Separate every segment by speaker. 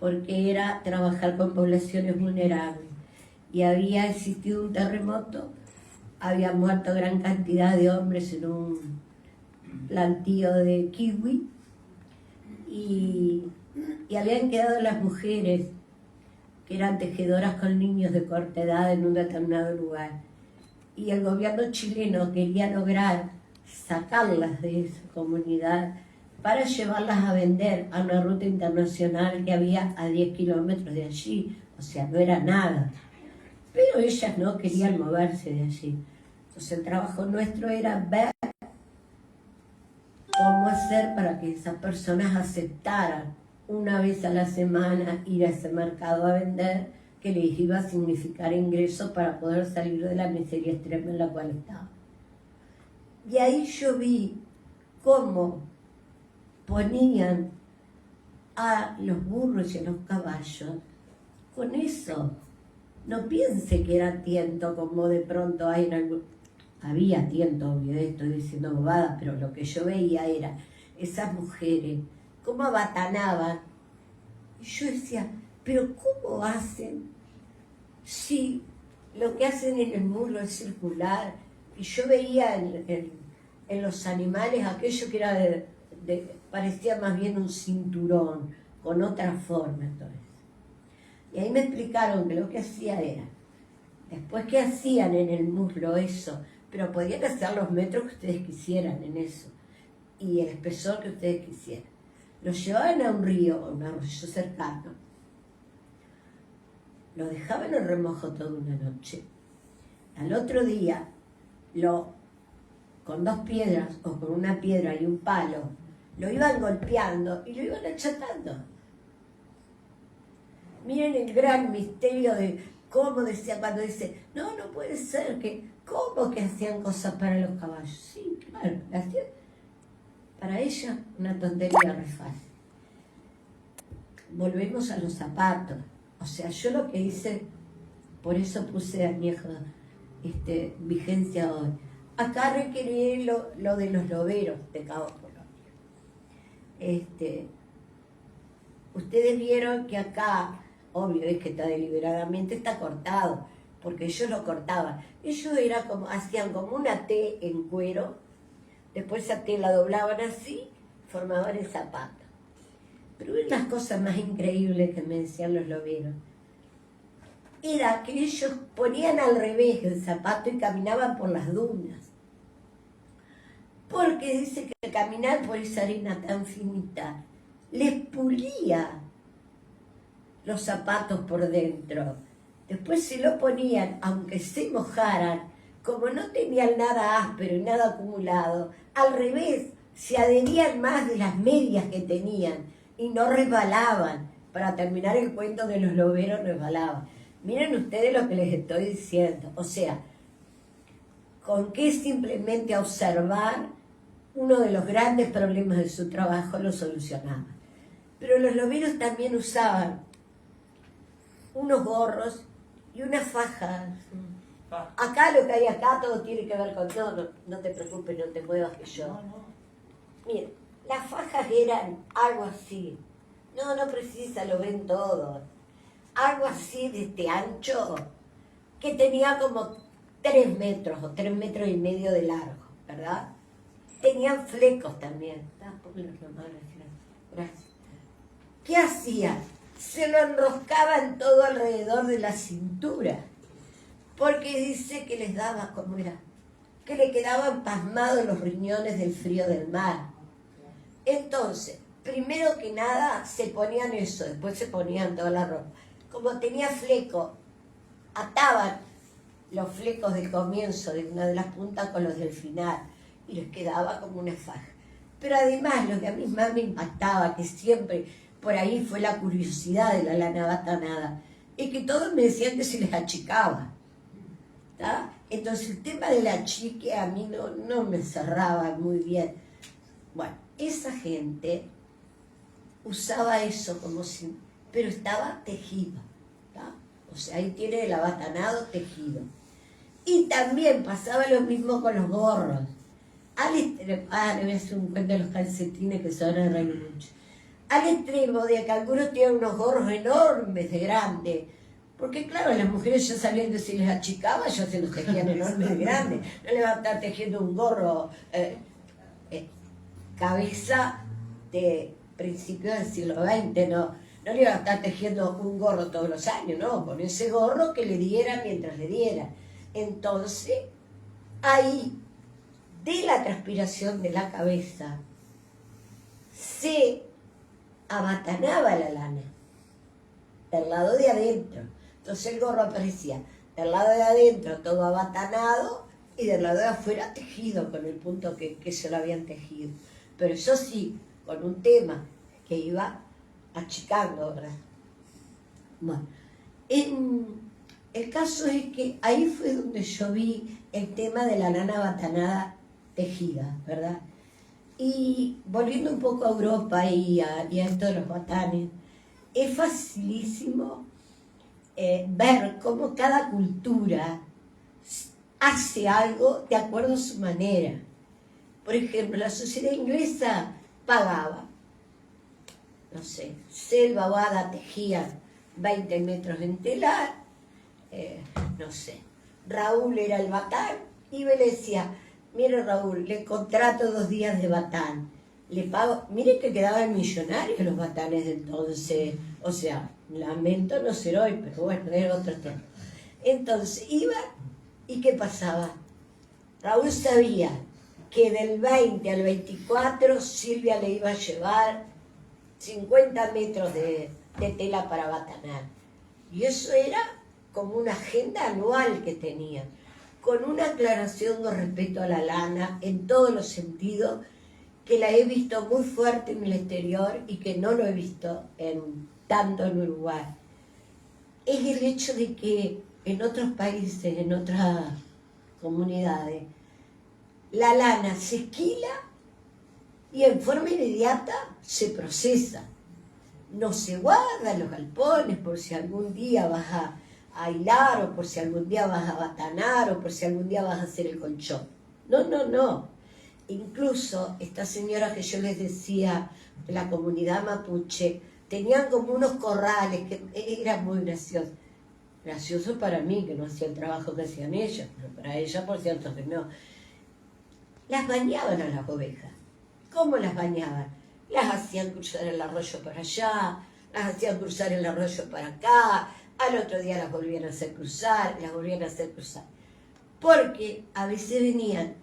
Speaker 1: porque era trabajar con poblaciones vulnerables. Y había existido un terremoto, había muerto gran cantidad de hombres en un plantío de kiwi, y habían quedado las mujeres que eran tejedoras con niños de corta edad en un determinado lugar. Y el gobierno chileno quería lograr sacarlas de esa comunidad para llevarlas a vender a una ruta internacional que había a 10 kilómetros de allí, o sea, no era nada. Pero ellas no querían moverse de allí. Entonces el trabajo nuestro era ver cómo hacer para que esas personas aceptaran una vez a la semana ir a ese mercado a vender, que les iba a significar ingresos para poder salir de la miseria extrema en la cual estaban. Y ahí yo vi cómo ponían a los burros y a los caballos con eso. No piense que era tiento, como de pronto hay en algún... Había tiento, obvio, estoy diciendo bobadas, pero lo que yo veía era esas mujeres, cómo abatanaban. Y yo decía, pero ¿cómo hacen si lo que hacen en el muslo es circular? Y yo veía en los animales aquello que era parecía más bien un cinturón, con otra forma. Entonces. Y ahí me explicaron que lo que hacía era, después que hacían en el muslo eso, pero podían hacer los metros que ustedes quisieran en eso, y el espesor que ustedes quisieran. Los llevaban a un río, a un arroyo cercano, lo dejaban en remojo toda una noche. Al otro día, con 2 piedras o con una piedra y un palo, lo iban golpeando y lo iban achatando. Miren el gran misterio de cómo decía, cuando dice, no puede ser, ¿cómo que hacían cosas para los caballos? Sí, claro, hacían. Para ella, una tontería re fácil. Volvemos a los zapatos. O sea, yo lo que hice, por eso puse añejo, vigencia hoy. Acá requerí lo de los loberos de Cabo Polonio. Ustedes vieron que acá, obvio es que está deliberadamente, está cortado, porque ellos lo cortaban. Ellos hacían como una T en cuero, después esa T la doblaban así, formaban el zapato. Pero una de las cosas más increíbles que me decían los loberos era que ellos ponían al revés el zapato y caminaban por las dunas. Porque dice que caminar por esa arena tan finita les pulía los zapatos por dentro. Después se lo ponían, aunque se mojaran, como no tenían nada áspero y nada acumulado, al revés, se adherían más de las medias que tenían y no resbalaban. Para terminar el cuento de los loberos, resbalaban. Miren ustedes lo que les estoy diciendo. O sea, con qué simplemente observar uno de los grandes problemas de su trabajo lo solucionaban. Pero los loberos también usaban unos gorros y unas fajas. Acá lo que hay acá, todo tiene que ver con todo. No te preocupes, no te muevas que yo. Miren, las fajas eran algo así. No precisa, lo ven todos. Algo así de este ancho, que tenía como 3 metros o 3 metros y medio de largo, ¿verdad? Tenían flecos también. Gracias. ¿Qué hacían? Se lo enroscaban todo alrededor de la cintura, porque dice que les daba, ¿cómo era? Que le quedaban pasmados los riñones del frío del mar. Entonces, primero que nada se ponían eso, después se ponían toda la ropa. Como tenía fleco, ataban los flecos del comienzo de una de las puntas con los del final y les quedaba como una faja. Pero además lo que a mí más me impactaba, que siempre por ahí fue la curiosidad de la lana batanada, es que todos me decían que se les achicaba. ¿Tá? Entonces el tema del achique a mí no me cerraba muy bien. Bueno, esa gente usaba eso como si... pero estaba tejido. ¿Tá? O sea, ahí tiene el abatanado tejido. Y también pasaba lo mismo con los gorros. Le voy a hacer un cuento de los calcetines que se van a reír mucho. al extremo de que algunos tienen unos gorros enormes de grande, porque claro, las mujeres ya sabiendo si les achicaba, ya se los tejían enormes de grande, no le va a estar tejiendo un gorro cabeza de principios del siglo XX, no le iba a estar tejiendo un gorro todos los años, no, con ese gorro que le diera mientras le diera. Entonces, ahí, de la transpiración de la cabeza, se abatanaba la lana, del lado de adentro. Entonces el gorro aparecía del lado de adentro todo abatanado y del lado de afuera tejido con el punto que se lo habían tejido. Pero eso sí, con un tema que iba achicando, ¿verdad? Bueno, el caso es que ahí fue donde yo vi el tema de la lana abatanada tejida, ¿verdad? Y volviendo un poco a Europa y a esto de los batanes, es facilísimo ver cómo cada cultura hace algo de acuerdo a su manera. Por ejemplo, la sociedad inglesa pagaba, no sé, Selva Bada tejía 20 metros en telar, no sé, Raúl era el batán, y me le decía, mire Raúl, le contrato 2 días de batán, le pago, mire que quedaban millonarios los batanes de entonces, o sea, lamento no ser hoy, pero bueno, era otro tema. Entonces iba, ¿y qué pasaba? Raúl sabía que del 20 al 24 Silvia le iba a llevar 50 metros de tela para batanar. Y eso era como una agenda anual que tenía, con una aclaración con respecto a la lana en todos los sentidos, que la he visto muy fuerte en el exterior y que no lo he visto tanto en Uruguay. Es el hecho de que en otros países, en otras comunidades, la lana se esquila y en forma inmediata se procesa. No se guarda en los galpones por si algún día vas a hilar, o por si algún día vas a batanar, o por si algún día vas a hacer el colchón. No, no, no. Incluso esta señora que yo les decía, de la comunidad mapuche, tenían como unos corrales que eran muy graciosos. Gracioso para mí, que no hacía el trabajo que hacían ellas, pero para ellas, por cierto, que no. Las bañaban a las ovejas. ¿Cómo las bañaban? Las hacían cruzar el arroyo para allá, las hacían cruzar el arroyo para acá, al otro día las volvían a hacer cruzar, las volvían a hacer cruzar. Porque a veces venían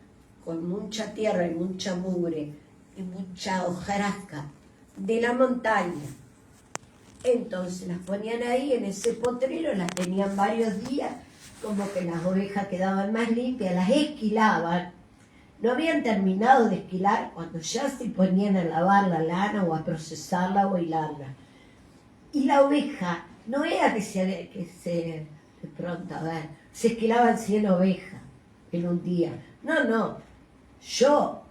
Speaker 1: con mucha tierra y mucha mugre y mucha hojarasca de la montaña. Entonces las ponían ahí en ese potrero, las tenían varios días, como que las ovejas quedaban más limpias, las esquilaban. No habían terminado de esquilar cuando ya se ponían a lavar la lana o a procesarla o a hilarla. Y la oveja, no era que de pronto, a ver, se esquilaban 100 ovejas en un día. No, no. Yo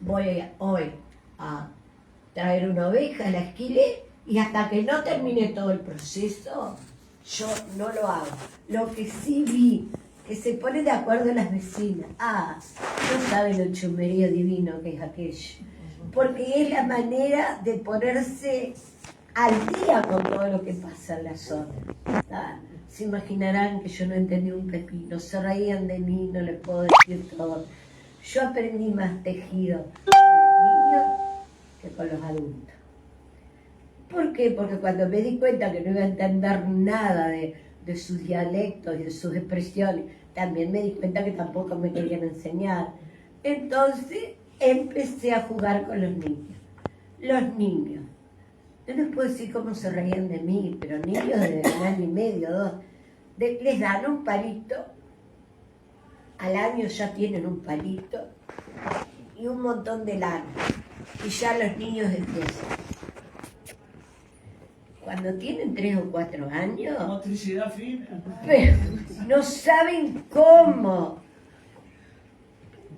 Speaker 1: voy hoy a traer una oveja, la esquilé, y hasta que no termine todo el proceso, yo no lo hago. Lo que sí vi, que se pone de acuerdo las vecinas. No saben el chumerío divino que es aquello. Porque es la manera de ponerse al día con todo lo que pasa en la zona. Se imaginarán que yo no entendí un pepino, se reían de mí, no les puedo decir todo. Yo aprendí más tejido con los niños que con los adultos. ¿Por qué? Porque cuando me di cuenta que no iba a entender nada de sus dialectos y de sus expresiones, también me di cuenta que tampoco me querían enseñar. Entonces empecé a jugar con los niños. Los niños, no les puedo decir cómo se reían de mí, pero niños de 1 año y medio, 2, les dan un palito, al año ya tienen un palito y un montón de lana, y ya los niños empiezan. Cuando tienen 3 o 4 años,
Speaker 2: motricidad fina,
Speaker 1: pero no saben cómo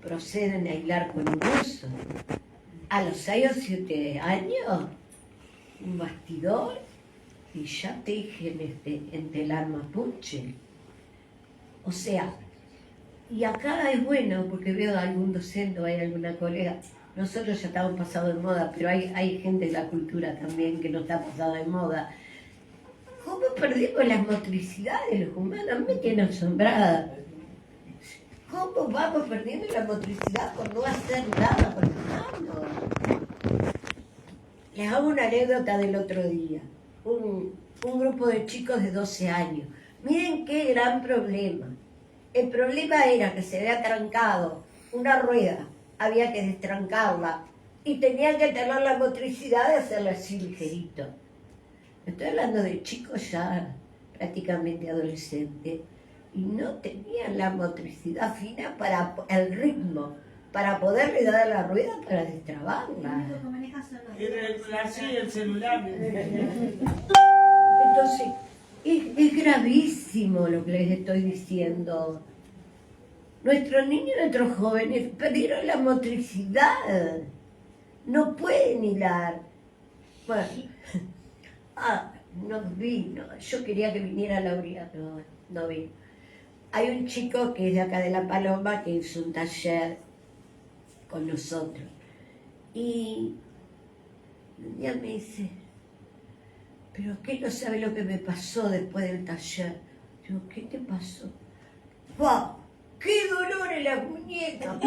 Speaker 1: proceden a hilar con un uso. A los 6 o 7 años, un bastidor y ya tejen en telar mapuche. O sea, y acá es bueno, porque veo a algún docente o hay alguna colega, nosotros ya estamos pasados de moda, pero hay gente de la cultura también que no está pasada de moda. ¿Cómo perdimos las motricidades los humanos? A mí me tiene asombrada. ¿Cómo vamos perdiendo la motricidad por no hacer nada con las manos? Les hago una anécdota del otro día. Un grupo de chicos de 12 años. Miren qué gran problema. El problema era que se había trancado una rueda, había que destrancarla y tenían que tener la motricidad de hacerlo así ligerito. Estoy hablando de chicos ya prácticamente adolescentes y no tenían la motricidad fina para el ritmo, para poderle dar a la rueda para destrabarla.
Speaker 2: Así el celular.
Speaker 1: Entonces, es gravísimo lo que les estoy diciendo. Nuestros niños, nuestros jóvenes perdieron la motricidad. No pueden hilar. Bueno, no vino. Yo quería que viniera Lauria, no vino. Hay un chico que es de acá de La Paloma que hizo un taller con nosotros. Y un día me dice, ¿pero qué no sabe lo que me pasó después del taller? Digo, ¿qué te pasó? ¡Wow! ¡Qué dolor en las muñecas!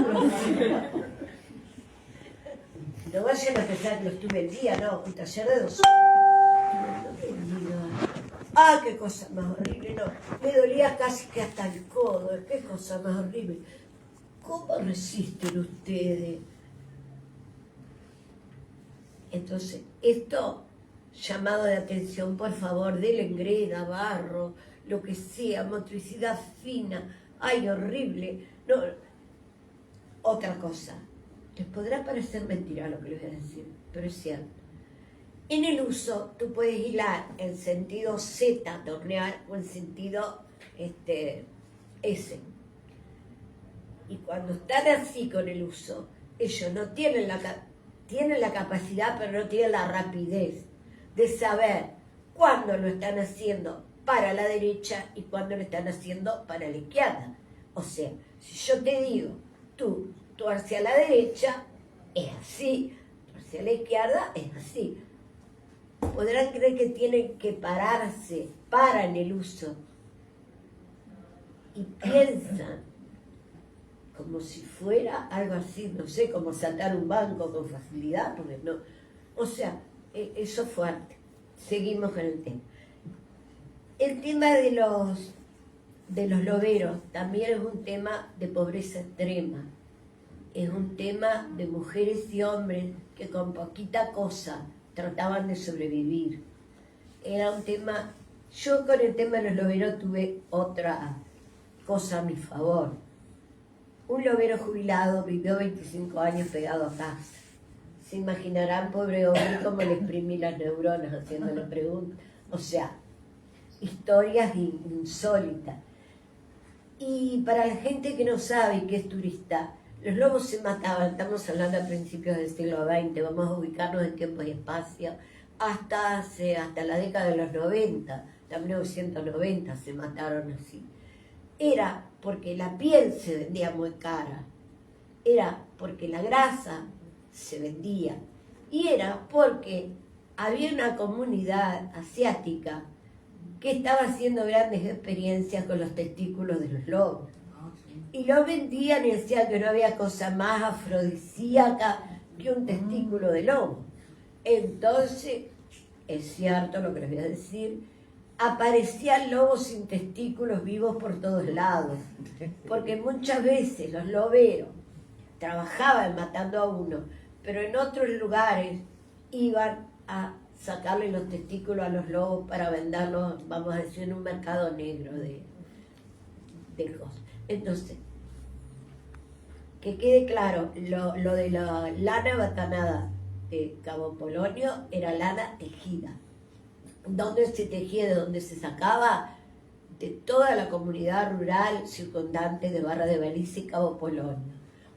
Speaker 1: No vayan a pensar que lo estuve el día, no, un taller de 2 horas. No me diga. ¡Ah, qué cosa más horrible! No, me dolía casi que hasta el codo. ¡Qué cosa más horrible! ¿Cómo resisten ustedes? Entonces, esto, llamado de atención, por favor, denle greda, barro, lo que sea, motricidad fina. ¡Ay, horrible! No. Otra cosa. Les podrá parecer mentira lo que les voy a decir, pero es cierto. En el uso, tú puedes hilar en sentido Z, tornear, o en sentido S. Y cuando están así con el uso, ellos no tienen la capacidad, pero no tienen la rapidez de saber cuándo lo están haciendo para la derecha y cuándo lo están haciendo para la izquierda. O sea, si yo te digo, tú hacia la derecha, es así, tú hacia la izquierda, es así. Podrán creer que tienen que pararse, paran el uso y piensan como si fuera algo así, no sé, como saltar un banco con facilidad, porque no. O sea, eso es fuerte. Seguimos con el tema. El tema de los loberos también es un tema de pobreza extrema. Es un tema de mujeres y hombres que con poquita cosa trataban de sobrevivir. Era un tema. Yo con el tema de los loberos tuve otra cosa a mi favor. Un lobero jubilado vivió 25 años pegado a casa. Se imaginarán, pobre hombre, cómo le exprimí las neuronas haciéndole preguntas. O sea, historias insólitas. Y para la gente que no sabe que es turista, los lobos se mataban, estamos hablando a principios del siglo XX, vamos a ubicarnos en tiempo y espacio, hasta la década de los 90, de 1990 se mataron así. Era porque la piel se vendía muy cara, era porque la grasa se vendía, y era porque había una comunidad asiática que estaba haciendo grandes experiencias con los testículos de los lobos. Y lo vendían y decían que no había cosa más afrodisíaca que un testículo de lobo. Entonces, es cierto lo que les voy a decir, aparecían lobos sin testículos vivos por todos lados, porque muchas veces los loberos trabajaban matando a uno, pero en otros lugares iban a sacarle los testículos a los lobos para venderlos, vamos a decir, en un mercado negro de cosas. Entonces, que quede claro, lo de la lana batanada de Cabo Polonio era lana tejida. ¿Dónde se tejía? De donde se sacaba de toda la comunidad rural circundante de Barra de Baliza y Cabo Polonio.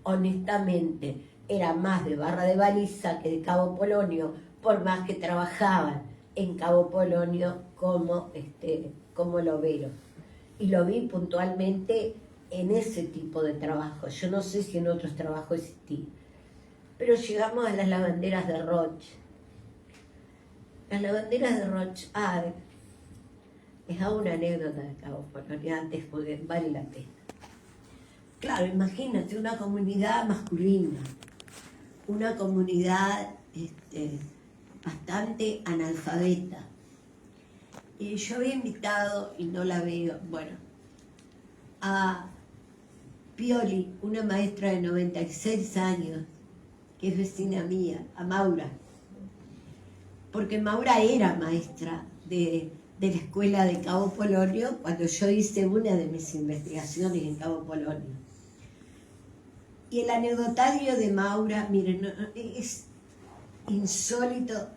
Speaker 1: Honestamente, era más de Barra de Baliza que de Cabo Polonio, por más que trabajaban en Cabo Polonio como loberos. Y lo vi puntualmente en ese tipo de trabajo. Yo no sé si en otros trabajos existí. Pero llegamos a las lavanderas de Roche. Las lavanderas de Roche, les hago una anécdota de Cabo Polonio antes porque vale la pena. Claro, imagínate una comunidad masculina, una comunidad bastante analfabeta. Y yo había invitado, y no la veo, bueno, a Pioli, una maestra de 96 años, que es vecina mía, a Maura. Porque Maura era maestra de la escuela de Cabo Polonio cuando yo hice una de mis investigaciones en Cabo Polonio. Y el anecdotario de Maura, miren, es insólito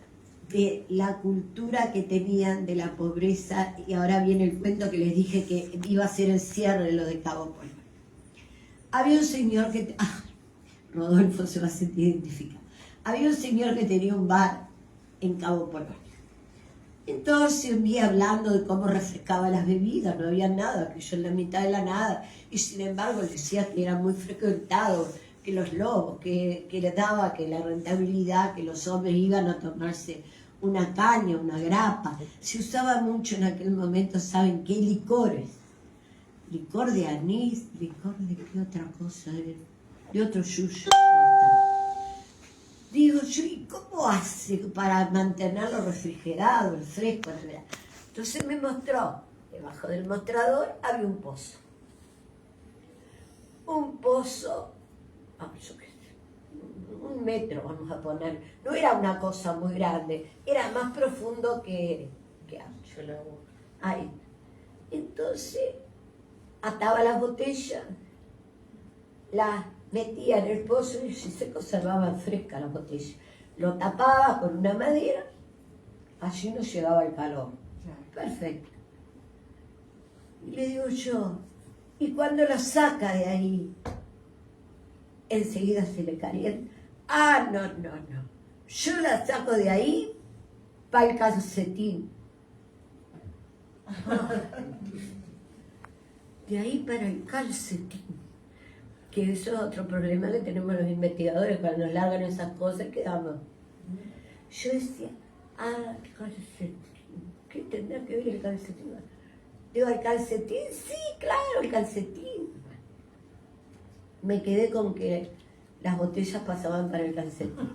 Speaker 1: de la cultura que tenían de la pobreza, y ahora viene el cuento que les dije que iba a ser el cierre de lo de Cabo Polonio. Había un señor que... Rodolfo se va a sentir identificado. Había un señor que tenía un bar en Cabo Polonio. Entonces un día hablando de cómo refrescaba las bebidas, no había nada, que yo en la mitad de la nada, y sin embargo le decía que era muy frecuentado, que los lobos, que le daba, que la rentabilidad, que los hombres iban a tomarse una caña, una grapa. Se usaba mucho en aquel momento, ¿saben qué? Licores. Licor de anís, licor de qué otra cosa, de otro yuyo. Digo yo, ¿y cómo hace para mantenerlo refrigerado, el fresco? Entonces me mostró, debajo del mostrador había un pozo. Un pozo, yo qué sé, 1 metro vamos a poner. No era una cosa muy grande, era más profundo que ancho. Ahí. Entonces, ataba las botellas, las metía en el pozo y se conservaban frescas las botellas. Lo tapaba con una madera, allí no llegaba el calor. Perfecto. Y le digo yo, y cuando la saca de ahí, enseguida se le calienta. No. Yo la saco de ahí para el calcetín. De ahí para el calcetín. Que eso es otro problema que tenemos los investigadores, cuando nos largan esas cosas quedamos. Yo decía, el calcetín, ¿qué tendrá que ver el calcetín? Digo, ¿el calcetín? Sí, claro, el calcetín. Me quedé con que las botellas pasaban para el calcetín.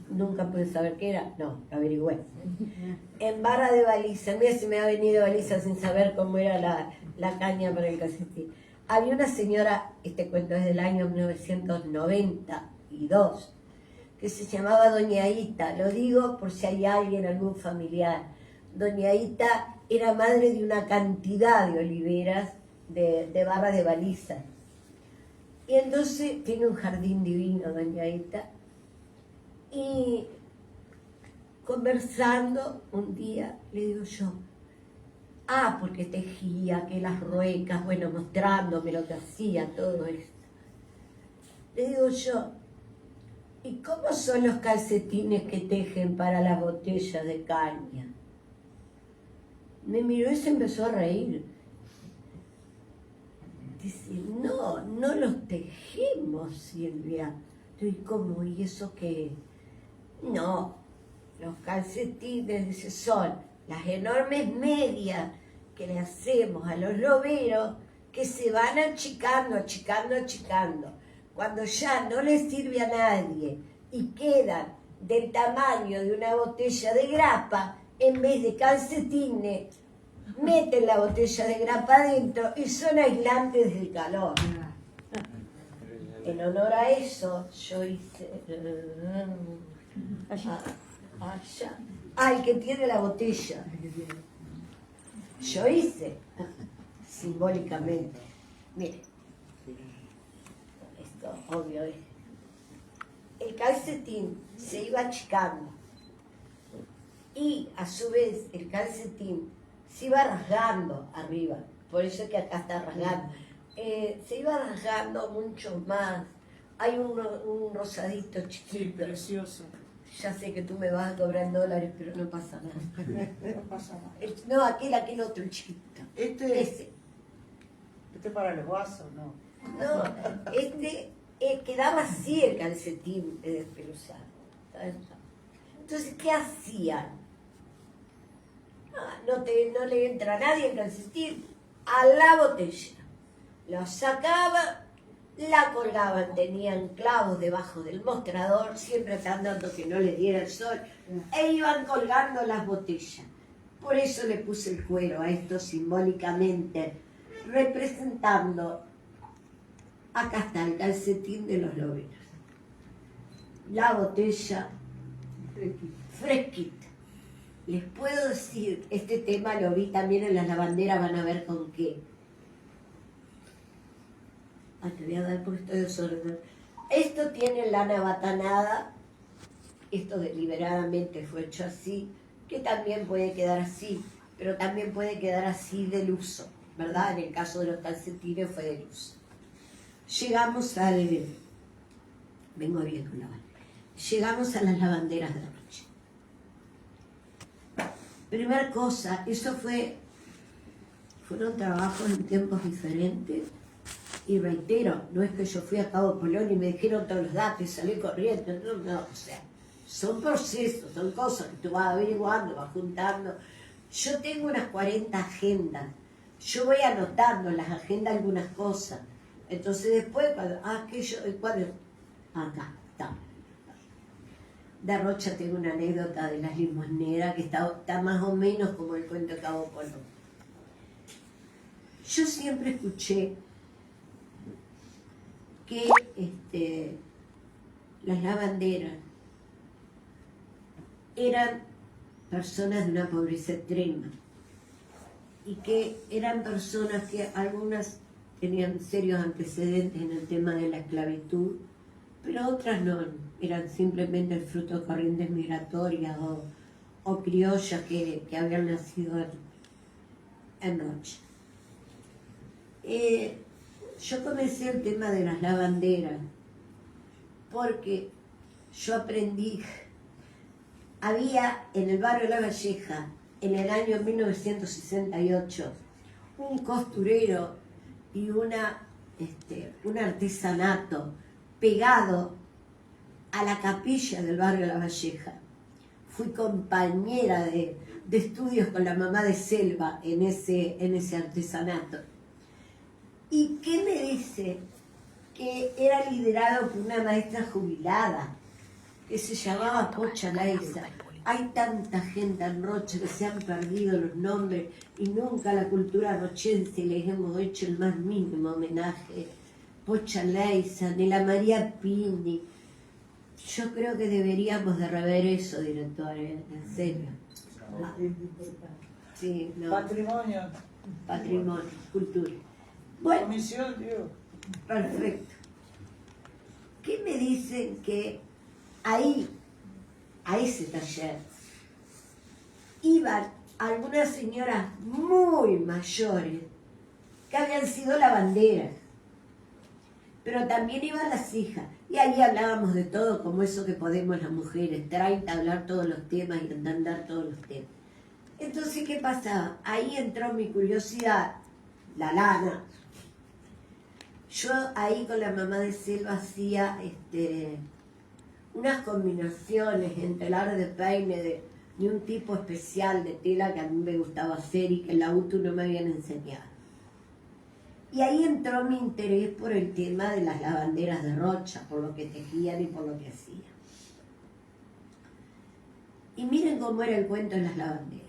Speaker 1: Nunca pude saber qué era, no, lo averigüé. En barra de baliza, mira si me ha venido baliza sin saber cómo era la caña para el calcetín. Había una señora, este cuento es del año 1992, que se llamaba Doña Ita. Lo digo por si hay alguien, algún familiar. Doña Ita era madre de una cantidad de oliveras de barra de baliza. Y entonces tiene un jardín divino, Doña Ita. Y conversando un día, le digo yo, porque tejía, que las ruecas, bueno, mostrándome lo que hacía, todo esto. Le digo yo, ¿y cómo son los calcetines que tejen para las botellas de caña? Me miró y se empezó a reír. Dice, no los tejemos, Silvia. ¿Y cómo? ¿Y eso qué? No, los calcetines, dice, son las enormes medias que le hacemos a los loberos que se van achicando. Cuando ya no les sirve a nadie y quedan del tamaño de una botella de grapa, en vez de calcetines, meten la botella de grapa adentro y son aislantes del calor. En honor a eso, yo hice... el que tiene la botella. Yo hice, simbólicamente. Mire, esto obvio es. El calcetín se iba achicando y a su vez el calcetín se iba rasgando arriba. Por eso es que acá está rasgando. Se iba rasgando mucho más. Hay un rosadito chiquito.
Speaker 2: Sí, precioso.
Speaker 1: Ya sé que tú me vas a cobrar en dólares, pero no pasa nada.
Speaker 2: No pasa nada.
Speaker 1: No, aquel otro chiquito.
Speaker 2: Ese.
Speaker 3: Este para los vasos, ¿no?
Speaker 1: No, este quedaba así el calcetín despeluzado. Entonces, ¿qué hacían? No le entra a nadie el calcetín a la botella. Lo sacaban, la colgaban, tenían clavos debajo del mostrador, siempre tratando que no les diera el sol, e iban colgando las botellas. Por eso le puse el cuero a esto simbólicamente, representando, acá está el calcetín de los loberos. La botella fresquita. Les puedo decir, este tema lo vi también en las lavanderas, van a ver con qué. Te voy a dar porque estoy desordenada. Esto tiene lana batanada, esto deliberadamente fue hecho así, que también puede quedar así, pero también puede quedar así del uso, ¿verdad? En el caso de los calcetines fue del uso. Llegamos al... Vengo bien con la bandera. Llegamos a las lavanderas de noche. Primera cosa, fueron trabajos en tiempos diferentes. Y reitero, no es que yo fui a Cabo Polón y me dijeron todos los datos y salí corriendo, no, o sea, son procesos, son cosas que tú vas averiguando, vas juntando. Yo tengo unas 40 agendas, yo voy anotando en las agendas algunas cosas, entonces después, acá está. De Rocha tengo una anécdota de las limosneras que está más o menos como el cuento de Cabo Polón. Yo siempre escuché que las lavanderas eran personas de una pobreza extrema y que eran personas que algunas tenían serios antecedentes en el tema de la esclavitud, pero otras no, eran simplemente el fruto de corrientes migratorias o criollas que habían nacido en Rocha. Yo comencé el tema de las lavanderas porque yo aprendí, había en el barrio La Valleja, en el año 1968, un costurero y un artesanato pegado a la capilla del barrio La Valleja. Fui compañera de estudios con la mamá de Selva en ese artesanato. ¿Y qué me dice? Que era liderado por una maestra jubilada que se llamaba Pocha Leiza. Hay tanta gente en Rocha que se han perdido los nombres y nunca a la cultura rochense les hemos hecho el más mínimo homenaje. Pocha Leiza, Nela María Pini. Yo creo que deberíamos de rever eso, directores, en serio. Sí, no. Patrimonio, cultura. Bueno,
Speaker 2: Comisión, tío.
Speaker 1: Perfecto. ¿Qué me dicen que ahí, a ese taller, iban algunas señoras muy mayores que habían sido lavanderas, pero también iban las hijas? Y ahí hablábamos de todo, como eso que podemos las mujeres, 30, hablar todos los temas y entender todos los temas. Entonces, ¿qué pasaba? Ahí entró mi curiosidad, la lana. Yo ahí con la mamá de Selva hacía unas combinaciones entre el arte de peine de un tipo especial de tela que a mí me gustaba hacer y que en la UTU no me habían enseñado. Y ahí entró mi interés por el tema de las lavanderas de Rocha, por lo que tejían y por lo que hacían. Y miren cómo era el cuento de las lavanderas.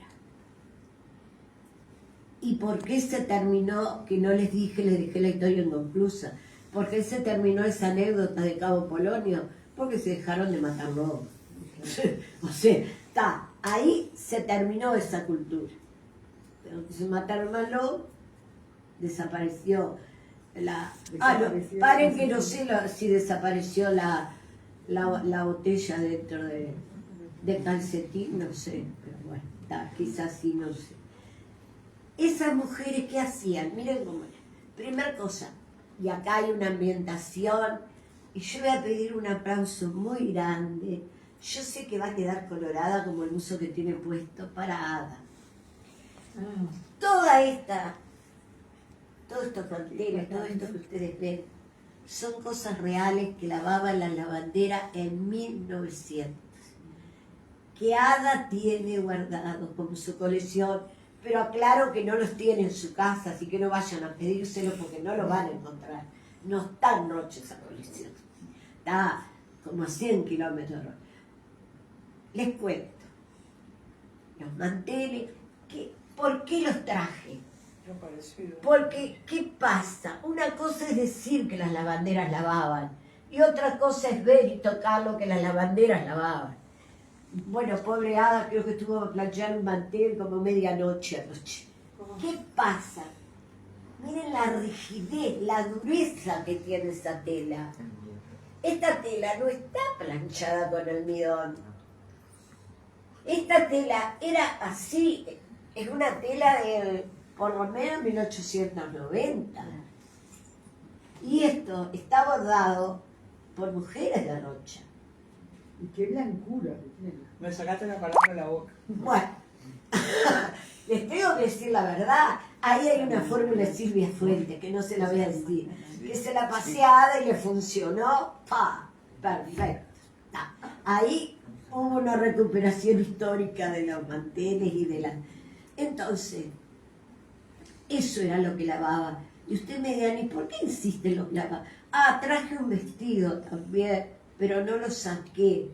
Speaker 1: ¿Y por qué se terminó? Que no les dejé la historia inconclusa. ¿Por qué se terminó esa anécdota de Cabo Polonio? Porque se dejaron de matar lobos. O sea, ahí se terminó esa cultura. Pero que se mataron más lobos, desapareció paren que no sé si desapareció la botella dentro de calcetín, no sé, pero bueno, quizás sí, no sé. Esas mujeres, ¿qué hacían? Miren cómo era. Primera cosa, y acá hay una ambientación, y yo voy a pedir un aplauso muy grande. Yo sé que va a quedar colorada como el uso que tiene puesto para Ada. Todos estos carteles, todo esto que ustedes ven, son cosas reales que lavaba la lavandera en 1900. Que Ada tiene guardado como su colección, pero aclaro que no los tiene en su casa, así que no vayan a pedírselo porque no lo van a encontrar. No está en Rocha esa colección. Está como a 100 kilómetros de Rocha. Les cuento. Los manteles, ¿por qué los traje?
Speaker 2: Lo parecido.
Speaker 1: Porque, ¿qué pasa? Una cosa es decir que las lavanderas lavaban y otra cosa es ver y tocar lo que las lavanderas lavaban. Bueno, pobre Ada, creo que estuvo a planchar un mantel como medianoche anoche. ¿Qué pasa? Miren la rigidez, la dureza que tiene esa tela. Esta tela no está planchada con almidón. Esta tela era así, es una tela de por lo menos 1890. Y esto está bordado por mujeres de Rocha.
Speaker 3: Y qué blancura que tiene.
Speaker 2: Me sacaste la palabra de la boca.
Speaker 1: Bueno, les tengo que decir la verdad. Ahí hay una fórmula de Silvia Fuente, que no se la voy a decir, que se la paseada y le funcionó. ¡Pa! Perfecto. Ahí hubo una recuperación histórica de los manteles y de las... Entonces, eso era lo que lavaba. Y usted me dirán, ¿y por qué insiste en lo que lavaba? Ah, traje un vestido también, pero no lo saqué.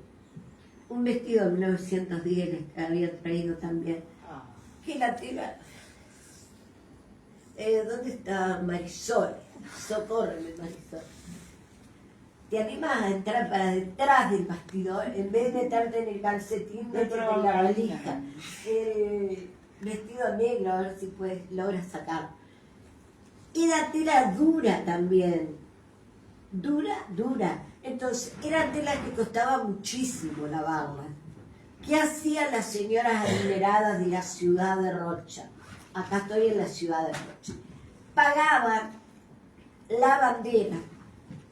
Speaker 1: Un vestido de 1910 que había traído también. Que la tela... ¿dónde está Marisol? Socórreme, Marisol. ¿Te animas a entrar para detrás del bastidor en vez de meterte en el calcetín, meterte en la valija? El vestido negro, a ver si logras sacar. Era tela dura también. Dura. Entonces, eran telas que costaba muchísimo lavarlas. ¿Qué hacían las señoras adineradas de la ciudad de Rocha? Acá estoy en la ciudad de Rocha. Pagaban lavandera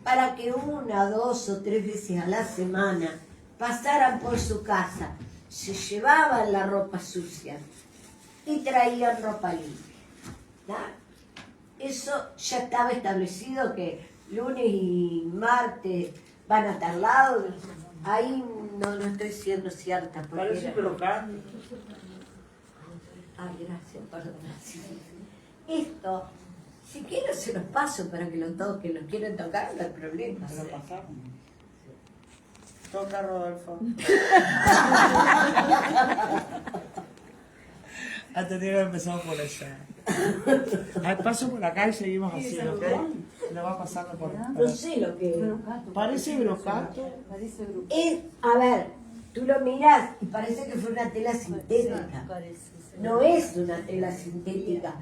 Speaker 1: para que 1, 2 o 3 veces a la semana pasaran por su casa, se llevaban la ropa sucia y traían ropa limpia. ¿No? Eso ya estaba establecido que lunes y martes van a tal lado. Ahí no estoy siendo cierta.
Speaker 2: Parece crocante.
Speaker 1: Ay, gracias, perdón. Esto, si quiero se los paso para que lo toquen, los quieren tocar, no hay problema.
Speaker 2: Me lo pasamos. Toca, Rodolfo. Ha tenido que empezar por allá. Paso por acá y seguimos así, ¿ok? Lo va pasando por
Speaker 1: No sé lo que es.
Speaker 2: Parece brocato.
Speaker 1: A ver, tú lo miras y parece que fue una tela sintética. No es una tela sintética.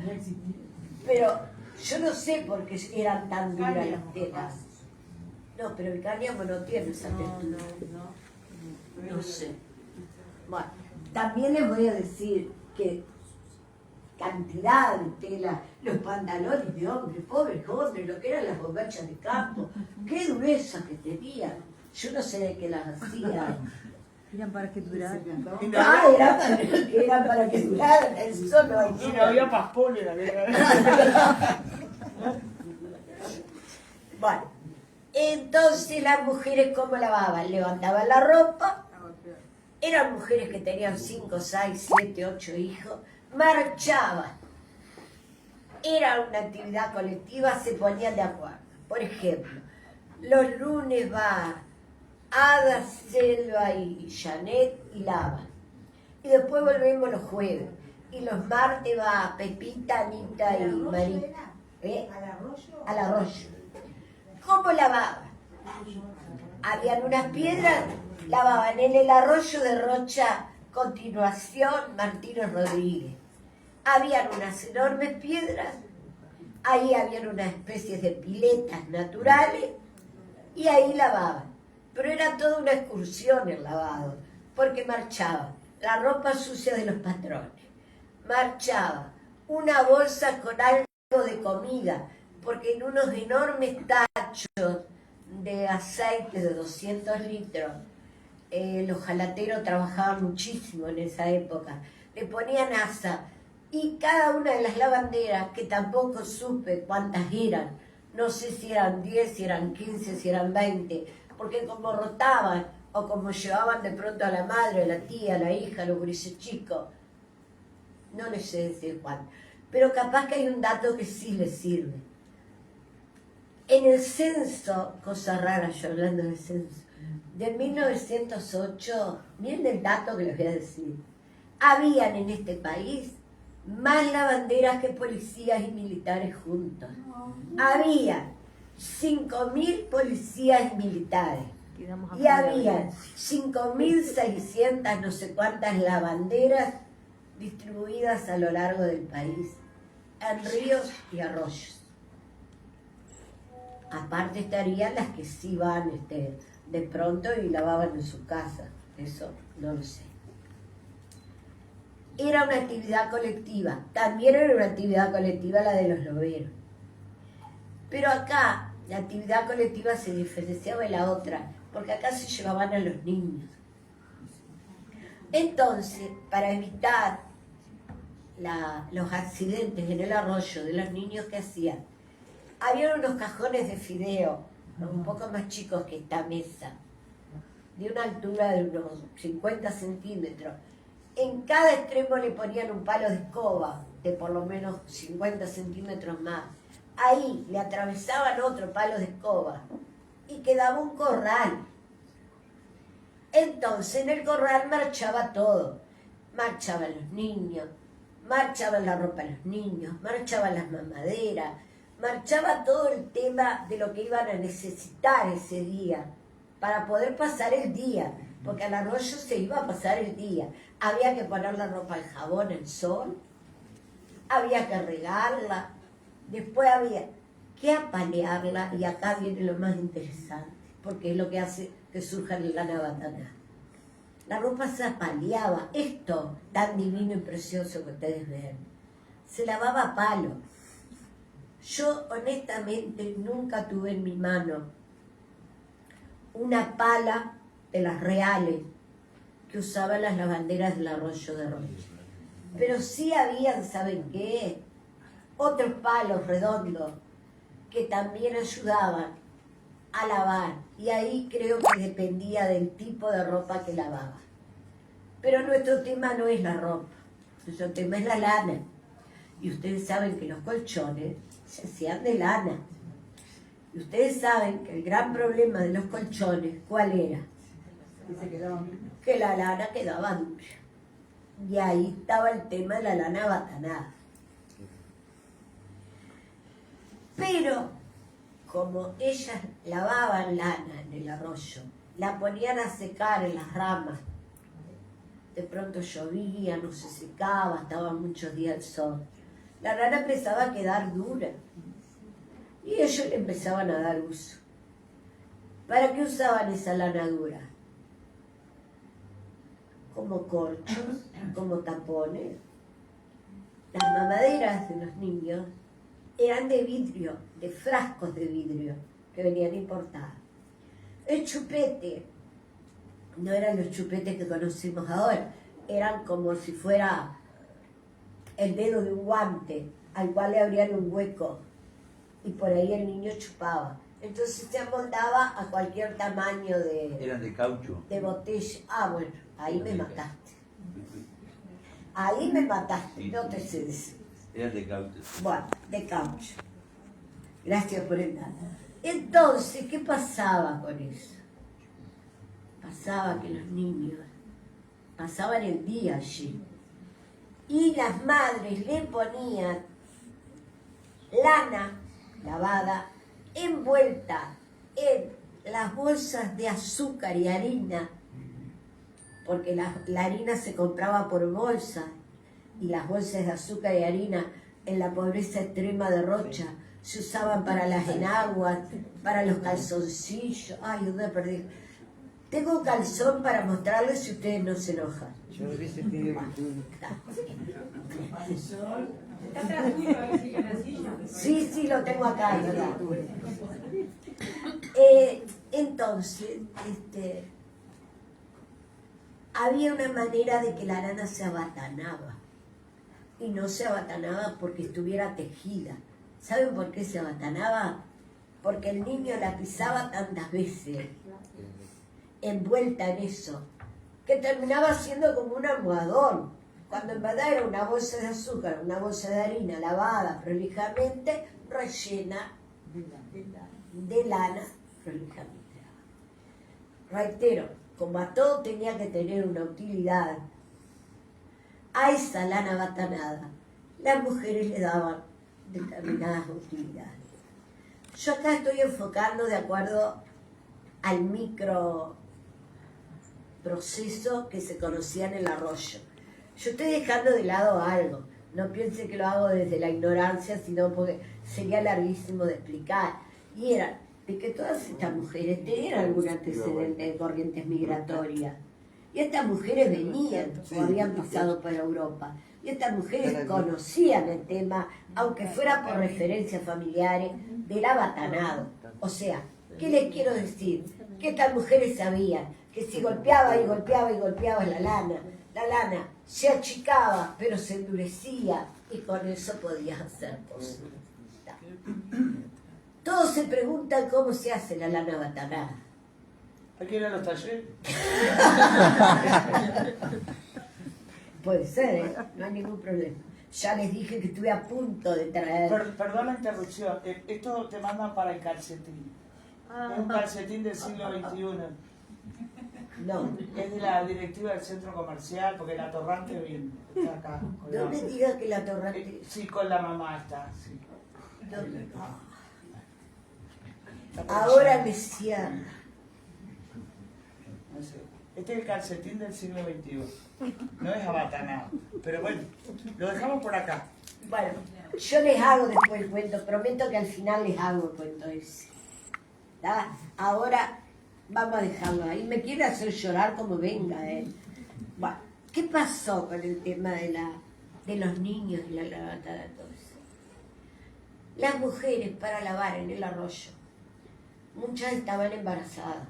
Speaker 1: Pero yo no sé por qué eran tan duras las telas. No, pero el cáñamo no tiene esa textura. No sé. Bueno, también les voy a decir que cantidad de tela, los pantalones de hombre, pobres hombres, lo que eran las bombachas de campo, qué dureza que tenían. Yo no sé de qué las hacían.
Speaker 3: Eran para que duraran.
Speaker 1: Eran para que duraran, eso no hay.
Speaker 2: Y no había paspones la verdad.
Speaker 1: Bueno, entonces las mujeres, ¿cómo lavaban? Levantaban la ropa, eran mujeres que tenían 5, 6, 7, 8 hijos, marchaban. Era una actividad colectiva, se ponían de acuerdo. Por ejemplo, los lunes va Ada, Selva y Janet y lavan. Y después volvemos los jueves. Y los martes va Pepita, Anita y Marita. Al arroyo. ¿Cómo lavaban? Habían unas piedras, lavaban en el arroyo de Rocha, continuación Martínez Rodríguez. Habían unas enormes piedras, ahí habían unas especies de piletas naturales y ahí lavaban. Pero era toda una excursión el lavado, porque marchaba la ropa sucia de los patrones, marchaba una bolsa con algo de comida, porque en unos enormes tachos de aceite de 200 litros, los jalateros trabajaban muchísimo en esa época, le ponían asa, y cada una de las lavanderas, que tampoco supe cuántas eran, no sé si eran 10, si eran 15, si eran 20, porque como rotaban o como llevaban de pronto a la madre, a la tía, a la hija, a los grises chicos, no les sé decir cuánto, pero capaz que hay un dato que sí les sirve. En el censo, cosa rara yo hablando del censo, de 1908, miren el dato que les voy a decir, habían en este país más lavanderas que policías y militares juntos. Había 5.000 policías y militares y había 5.600 no sé cuántas lavanderas distribuidas a lo largo del país, en ríos y arroyos. Aparte estarían las que sí van de pronto y lavaban en su casa, eso no lo sé. Era una actividad colectiva, también era una actividad colectiva la de los loberos. Pero acá la actividad colectiva se diferenciaba de la otra, porque acá se llevaban a los niños. Entonces, para evitar los accidentes en el arroyo de los niños, que hacían? Había unos cajones de fideo, un poco más chicos que esta mesa, de una altura de unos 50 centímetros. En cada extremo le ponían un palo de escoba, de por lo menos 50 centímetros más. Ahí le atravesaban otro palo de escoba y quedaba un corral. Entonces en el corral marchaba todo. Marchaban los niños, marchaba la ropa de los niños, marchaban las mamaderas, marchaba todo el tema de lo que iban a necesitar ese día para poder pasar el día, porque al arroyo se iba a pasar el día. Había que poner la ropa al jabón, al sol, había que regarla, después había que apalearla, y acá viene lo más interesante, porque es lo que hace que surja la lana bataná. La ropa se apaleaba, esto tan divino y precioso que ustedes ven, se lavaba a palo. Yo honestamente nunca tuve en mi mano una pala de las reales que usaban las lavanderas del arroyo de Rocha. Pero sí habían, ¿saben qué? Otros palos redondos que también ayudaban a lavar. Y ahí creo que dependía del tipo de ropa que lavaba. Pero nuestro tema no es la ropa, nuestro tema es la lana. Y ustedes saben que los colchones se hacían de lana. Y ustedes saben que el gran problema de los colchones, ¿cuál era? Que la lana quedaba dura. Y ahí estaba el tema de la lana batanada. Pero, como ellas lavaban lana en el arroyo, la ponían a secar en las ramas, de pronto llovía, no se secaba, estaba muchos días el sol, la lana empezaba a quedar dura. Y ellos le empezaban a dar uso. ¿Para qué usaban esa lana dura? Como corchos, como tapones. Las mamaderas de los niños eran de vidrio, de frascos de vidrio que venían importados. El chupete no eran los chupetes que conocemos ahora, eran como si fuera el dedo de un guante al cual le abrían un hueco y por ahí el niño chupaba. Entonces se amoldaba a cualquier tamaño de...
Speaker 4: Eran de caucho.
Speaker 1: De botella. Ah, bueno, ahí me mataste. Ahí me mataste, no te sé decir.
Speaker 4: Eran de caucho.
Speaker 1: Bueno, de caucho. Gracias por el dato. Entonces, ¿qué pasaba con eso? Pasaba que los niños pasaban el día allí y las madres le ponían lana lavada envuelta en las bolsas de azúcar y harina, porque la harina se compraba por bolsa y las bolsas de azúcar y harina en la pobreza extrema de Rocha se usaban para las enaguas, para los calzoncillos. Ay, ¿dónde perdí? Tengo calzón para mostrarles si ustedes no se enojan.
Speaker 2: Yo hubiese pedido que tú...
Speaker 1: Sí, lo tengo acá, ¿verdad? Entonces, había una manera de que la lana se abatanaba. Y no se abatanaba porque estuviera tejida. ¿Saben por qué se abatanaba? porque el niño la pisaba tantas veces, envuelta en eso, que terminaba siendo como un almohadón, cuando en verdad era una bolsa de azúcar, una bolsa de harina lavada prolijamente, rellena de lana prolijamente. Reitero, como a todo tenía que tener una utilidad, a esa lana batanada las mujeres le daban determinadas utilidades. Yo acá estoy enfocando de acuerdo al micro proceso que se conocía en el arroyo. Yo estoy dejando de lado algo, no piense que lo hago desde la ignorancia, sino porque sería larguísimo de explicar. Y era de que todas estas mujeres tenían algún antecedente de corrientes migratorias. Y estas mujeres venían o habían pasado por Europa. Y estas mujeres conocían el tema, aunque fuera por referencias familiares, del abatanado. O sea, ¿qué les quiero decir? Que estas mujeres sabían que si golpeaba y golpeaba y golpeaba la lana se achicaba, pero se endurecía y con eso podías hacer cosas. Todos se preguntan cómo se hace la lana batanada.
Speaker 2: ¿Hay que ir a los talleres?
Speaker 1: Puede ser, ¿eh? No hay ningún problema. Ya les dije que estuve a punto de traer...
Speaker 2: Perdón la interrupción. Esto te mandan para el calcetín. Es un calcetín del siglo XXI.
Speaker 1: No.
Speaker 2: Es de la directiva del centro comercial, porque la Torrante viene. Está acá.
Speaker 1: No me digas que la Torrante...
Speaker 2: Sí, con la mamá está. Sí.
Speaker 1: ¿Dónde? Ahora me cierra.
Speaker 2: No sé. Este es el calcetín del siglo XXI. No es abatanado. Pero bueno, lo dejamos por acá.
Speaker 1: Bueno, yo les hago después el cuento. Prometo que al final les hago el cuento ese. ¿Tá? Ahora vamos a dejarlo ahí. Me quiere hacer llorar como venga, ¿eh? Bueno, ¿qué pasó con el tema de los niños y la lavatada de todo eso? Las mujeres para lavar en el arroyo, muchas estaban embarazadas.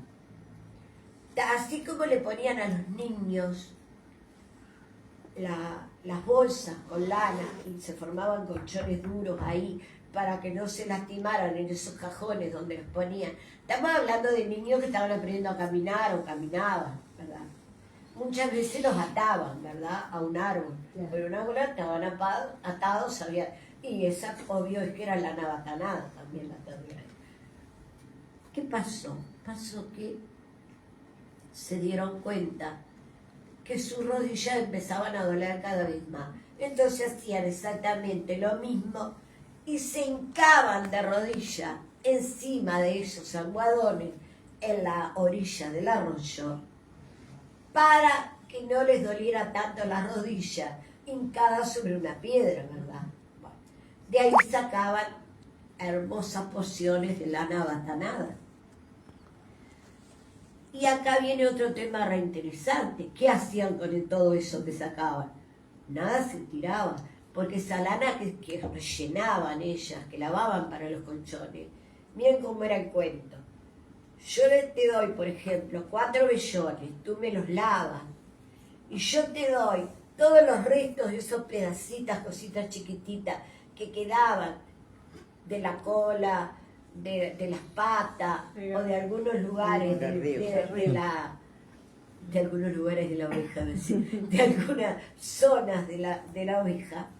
Speaker 1: Así como le ponían a los niños las bolsas con lana y se formaban colchones duros ahí para que no se lastimaran en esos cajones donde los ponían. Estamos hablando de niños que estaban aprendiendo a caminar o caminaban, ¿verdad? Muchas veces los ataban, ¿verdad? A un árbol. Pero un árbol estaban atados, y esa obvio es que era lana batanada también la teoría. ¿Qué pasó? Pasó que se dieron cuenta que sus rodillas empezaban a doler cada vez más. Entonces hacían exactamente lo mismo y se hincaban de rodilla encima de esos almohadones en la orilla del arroyo para que no les doliera tanto las rodillas hincadas sobre una piedra, ¿verdad? Bueno, de ahí sacaban hermosas porciones de lana batanada. Y acá viene otro tema reinteresante. ¿Qué hacían con todo eso que sacaban? Nada se tiraba, porque esa lana que rellenaban ellas, que lavaban para los colchones, miren cómo era el cuento. Yo te doy, por ejemplo, 4 vellones, tú me los lavas, y yo te doy todos los restos de esos pedacitos, cositas chiquititas que quedaban de la cola, de las patas o de algunos lugares de algunos lugares de la oveja, de algunas zonas de la oveja,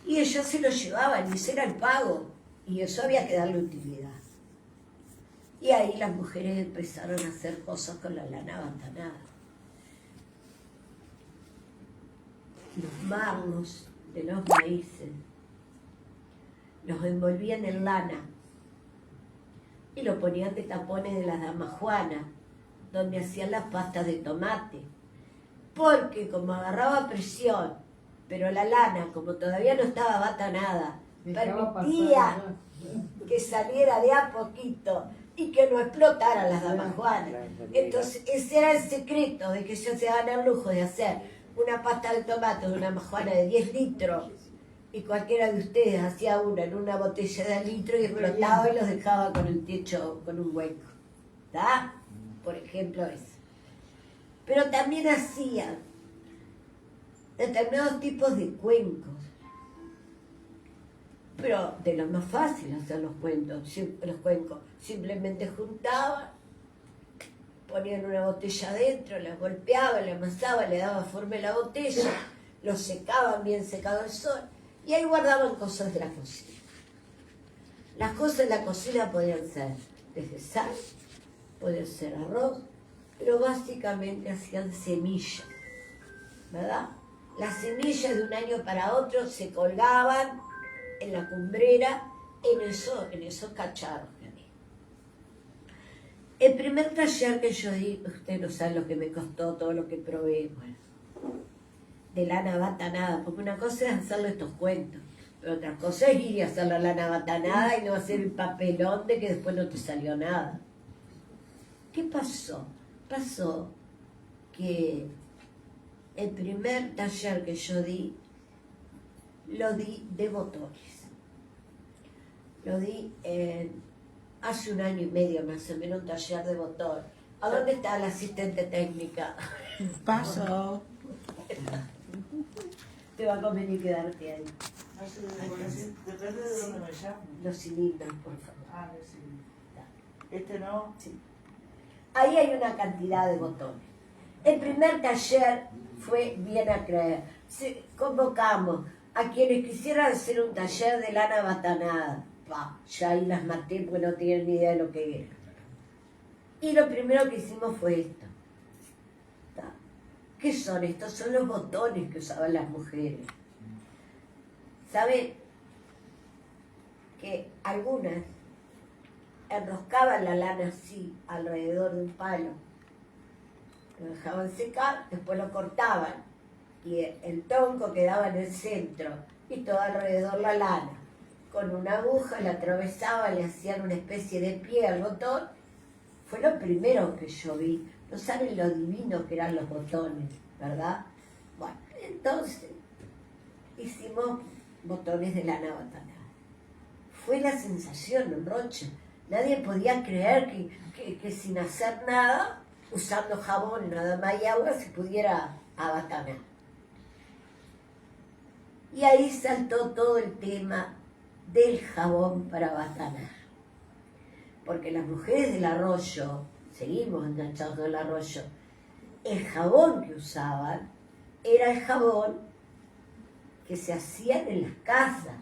Speaker 1: y ellos se lo llevaban y ese era el pago y eso había que darle utilidad. Y ahí las mujeres empezaron a hacer cosas con la lana batanada. Los marlos de los maíces los envolvían en lana y lo ponían de tapones de las damas juanas, donde hacían las pastas de tomate. Porque como agarraba presión, pero la lana, como todavía no estaba batanada, permitía que saliera de a poquito y que no explotaran las damas juanas. Entonces ese era el secreto de que ellos se daban el lujo de hacer una pasta de tomate de una majuana de 10 litros y cualquiera de ustedes hacía una en una botella de litro y explotaba y los dejaba con el techo, con un hueco. ¿Está? Por ejemplo eso. Pero también hacían determinados tipos de cuencos pero de lo más fácil hacer los cuencos. Simplemente juntaban, ponían una botella adentro, la golpeaban, la amasaban, le daban forma a la botella, lo secaban bien secado el sol, y ahí guardaban cosas de la cocina. Las cosas de la cocina podían ser desde sal, podían ser arroz, pero básicamente hacían semillas, ¿verdad? Las semillas de un año para otro se colgaban en la cumbrera en esos cacharros que había. El primer taller que yo di, usted no sabe lo que me costó, todo lo que probé, bueno, de lana batanada, porque una cosa es hacerle estos cuentos, pero otra cosa es ir y hacer la lana batanada y no hacer el papelón de que después no te salió nada. ¿Qué pasó? Pasó que el primer taller que yo di, lo di de botones. Lo di hace 1 año y medio más o menos, un taller de botón. ¿A dónde está la asistente técnica?
Speaker 2: Paso.
Speaker 1: Te va a convenir quedarte ahí.
Speaker 2: Depende de dónde me llamen.
Speaker 1: Los cilindros, por favor.
Speaker 2: Ah, sí. Este no.
Speaker 1: Sí. Ahí hay una cantidad de botones. El primer taller fue bien a creer. Convocamos a quienes quisieran hacer un taller de lana batanada. Ya ahí las maté porque no tenían ni idea de lo que era. Y lo primero que hicimos fue esto. ¿Qué son estos? Son los botones que usaban las mujeres. ¿Saben? Que algunas enroscaban la lana así, alrededor de un palo. Lo dejaban secar, después lo cortaban. Y el tronco quedaba en el centro. Y todo alrededor la lana. Con una aguja la atravesaban, le hacían una especie de pie al botón. Fue lo primero que yo vi. No saben lo divino que eran los botones, ¿verdad? Bueno, entonces hicimos botones de lana batanada. Fue la sensación en Rocha. Nadie podía creer que sin hacer nada, usando jabón nada más y agua, se pudiera abatanar. Y ahí saltó todo el tema del jabón para abatanar. Porque las mujeres del arroyo, seguimos enganchados del arroyo, el jabón que usaban era el jabón que se hacían en las casas.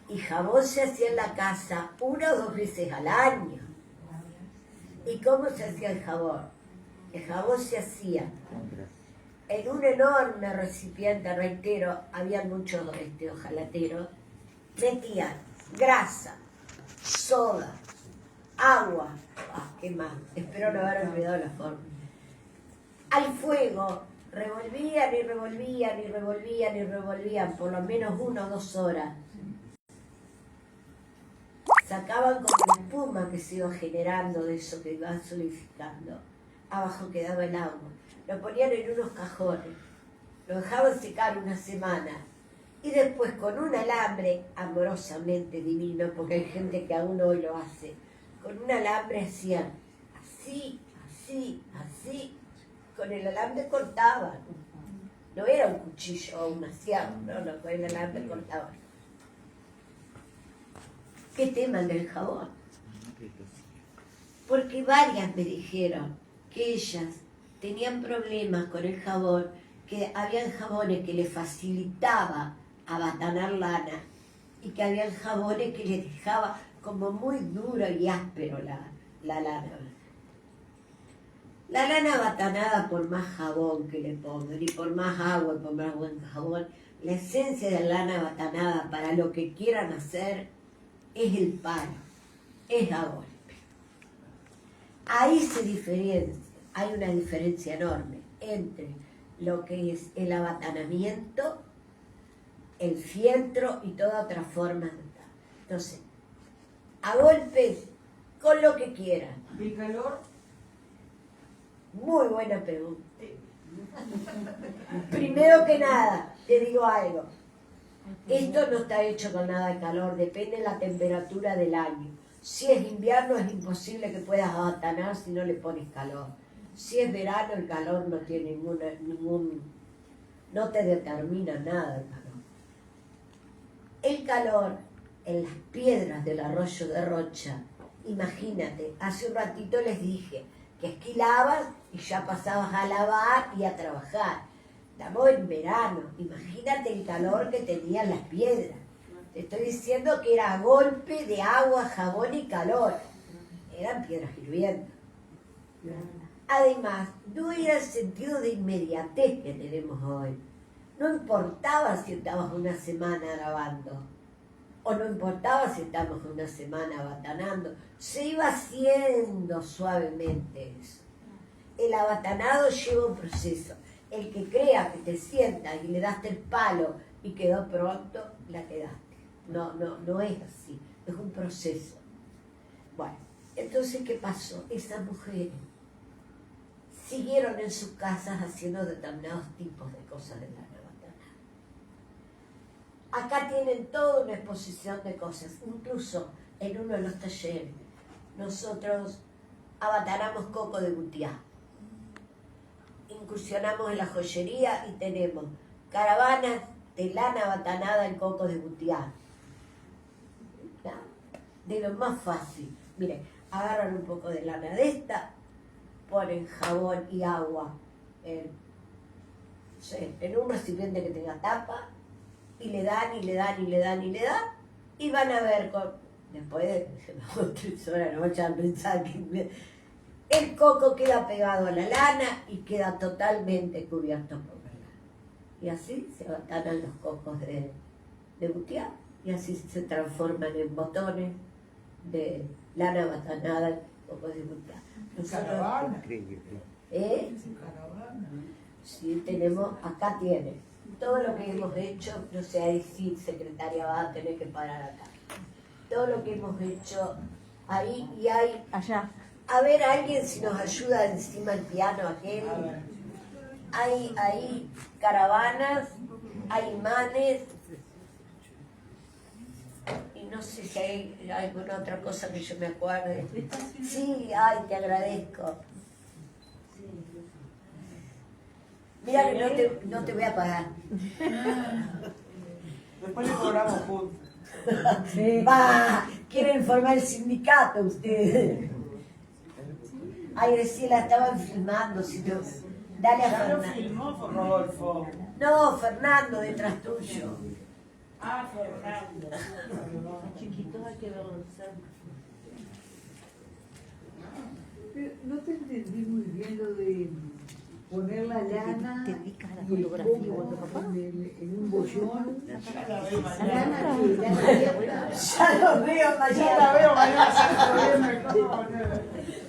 Speaker 1: Y jabón se hacía en la casa 1 o 2 veces al año. ¿Y cómo se hacía el jabón? El jabón se hacía en un enorme recipiente, reitero, había muchos ojalateros, metían grasa, soda, agua, ¿qué más? Espero no haber olvidado la forma. Al fuego, revolvían y revolvían y revolvían y revolvían por lo menos 1 o 2 horas. Sacaban como la espuma que se iba generando de eso que iba solidificando. Abajo quedaba el agua. Lo ponían en unos cajones. Lo dejaban secar 1 semana. Y después con un alambre amorosamente divino, porque hay gente que aún hoy lo hace, con un alambre hacían así, así, así. Con el alambre cortaban. No era un cuchillo o un aciago, no, con el alambre cortaban. ¿Qué tema el del jabón? Porque varias me dijeron que ellas tenían problemas con el jabón, que habían jabones que les facilitaba abatanar lana y que habían jabones que les dejaba como muy duro y áspero la lana. La lana abatanada, por más jabón que le pongan, y por más agua y por más buen jabón, la esencia de la lana abatanada para lo que quieran hacer es el palo, es a golpe. Ahí se diferencia, hay una diferencia enorme entre lo que es el abatanamiento, el fieltro y toda otra forma de estar. Entonces, a golpes, con lo que quieran.
Speaker 3: ¿Y el calor?
Speaker 1: Muy buena pregunta. Primero que nada, te digo algo. Esto no está hecho con nada de calor, depende de la temperatura del año. Si es invierno es imposible que puedas abatanar si no le pones calor. Si es verano el calor no tiene no te determina nada el calor. El calor en las piedras del arroyo de Rocha. Imagínate, hace un ratito les dije que esquilabas y ya pasabas a lavar y a trabajar. Estamos en verano, imagínate el calor que tenían las piedras. Te estoy diciendo que era golpe de agua, jabón y calor. Eran piedras hirviendo. Además, no era el sentido de inmediatez que tenemos hoy. No importaba si estabas una semana lavando, o no importaba si estábamos una semana abatanando, se iba haciendo suavemente eso. El abatanado lleva un proceso. El que crea que te sientas y le daste el palo y quedó pronto, la quedaste. No es así, es un proceso. Bueno, entonces, ¿qué pasó? Esas mujeres siguieron en sus casas haciendo determinados tipos de cosas de lana abatanada. Acá tienen toda una exposición de cosas, incluso en uno de los talleres. Nosotros abatanamos coco de Butiá, incursionamos en la joyería y tenemos caravanas de lana abatanada en coco de Butiá. De lo más fácil. Miren, agarran un poco de lana de esta, ponen jabón y agua en un recipiente que tenga tapa y le dan y le dan y le dan y le dan y van a ver después de 3 horas no vayan a pensar que el coco queda pegado a la lana y queda totalmente cubierto por la lana. Y así se abatanan los cocos de Butiá y así se transforman en botones de lana abatanada en cocos de Butiá.
Speaker 2: Caravana.
Speaker 1: Caravana. Sí, tenemos, acá tiene. Todo lo que hemos hecho, no sé, ahí sí, secretaria va a tener que parar acá. Todo lo que hemos hecho ahí y hay.
Speaker 3: Allá.
Speaker 1: A ver, alguien si nos ayuda encima del piano aquel. Hay caravanas, hay imanes. Y no sé si hay alguna otra cosa que yo me acuerde. Sí, ay, te agradezco. Mira que no te voy a pagar.
Speaker 2: Después le cobramos puntos.
Speaker 1: Va, quieren formar el sindicato ustedes. Ay, Graciela, estaban filmando, si no. Dale a
Speaker 2: Ya lo
Speaker 1: Fernando.
Speaker 2: filmó Rodolfo.
Speaker 1: No, Fernando, detrás tuyo.
Speaker 2: Ah, Fernando.
Speaker 3: Chiquitos hay que verlos. No te entendí muy bien lo de poner la lana
Speaker 4: Te ubicas la
Speaker 3: y el
Speaker 4: fotografía
Speaker 3: coco
Speaker 4: de tu papá.
Speaker 3: en un bollón.
Speaker 2: Ya la veo mañana.
Speaker 3: Lana que lana abierta.
Speaker 1: Ya lo veo
Speaker 2: Ya
Speaker 1: mañana.
Speaker 2: la veo mañana. Se problema.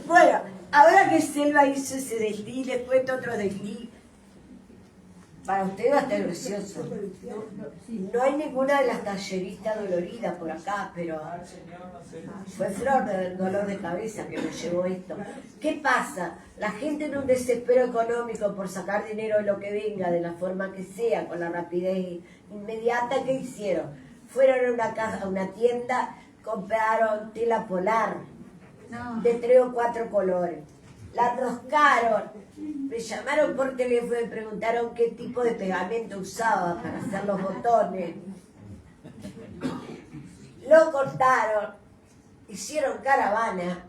Speaker 1: Bueno, ahora que Selva hizo ese desliz, cuento otro desliz. Para usted va a estar gracioso. No hay ninguna de las talleristas doloridas por acá, pero fue Flor del dolor de cabeza que me llevó esto. ¿Qué pasa? La gente en un desespero económico por sacar dinero de lo que venga, de la forma que sea, con la rapidez inmediata, ¿qué hicieron? Fueron a una tienda, compraron tela polar de 3 o 4 colores. La enroscaron. Me llamaron por teléfono y me preguntaron qué tipo de pegamento usaba para hacer los botones. Lo cortaron, hicieron caravana,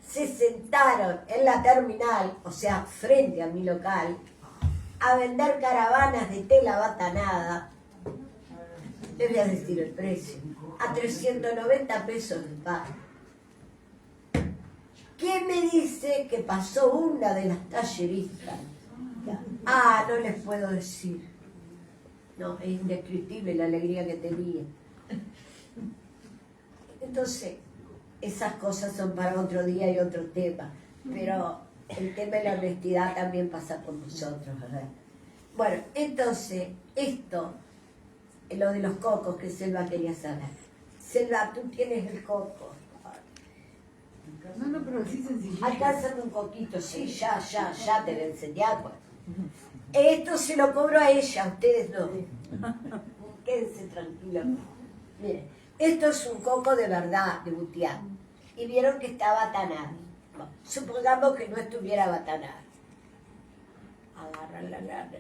Speaker 1: se sentaron en la terminal, o sea, frente a mi local, a vender caravanas de tela batanada. Les voy a decir el precio, a 390 pesos el par. ¿Quién me dice que pasó una de las talleristas? Ah, no les puedo decir. No, es indescriptible la alegría que tenía. Entonces, esas cosas son para otro día y otro tema. Pero el tema de la honestidad también pasa por nosotros, ¿verdad? Bueno, entonces, esto, lo de los cocos que Selva quería saber. Selva, tú tienes el coco.
Speaker 3: No, pero así sencillito.
Speaker 1: Alcánzame un coquito, sí, ya te voy a enseñar. Pues. Esto se lo cobro a ella, ustedes no. Quédense tranquilos. Miren, esto es un coco de verdad, de Butiá. Y vieron que está batanado. Bueno, supongamos que no estuviera batanado. Agarra la lana.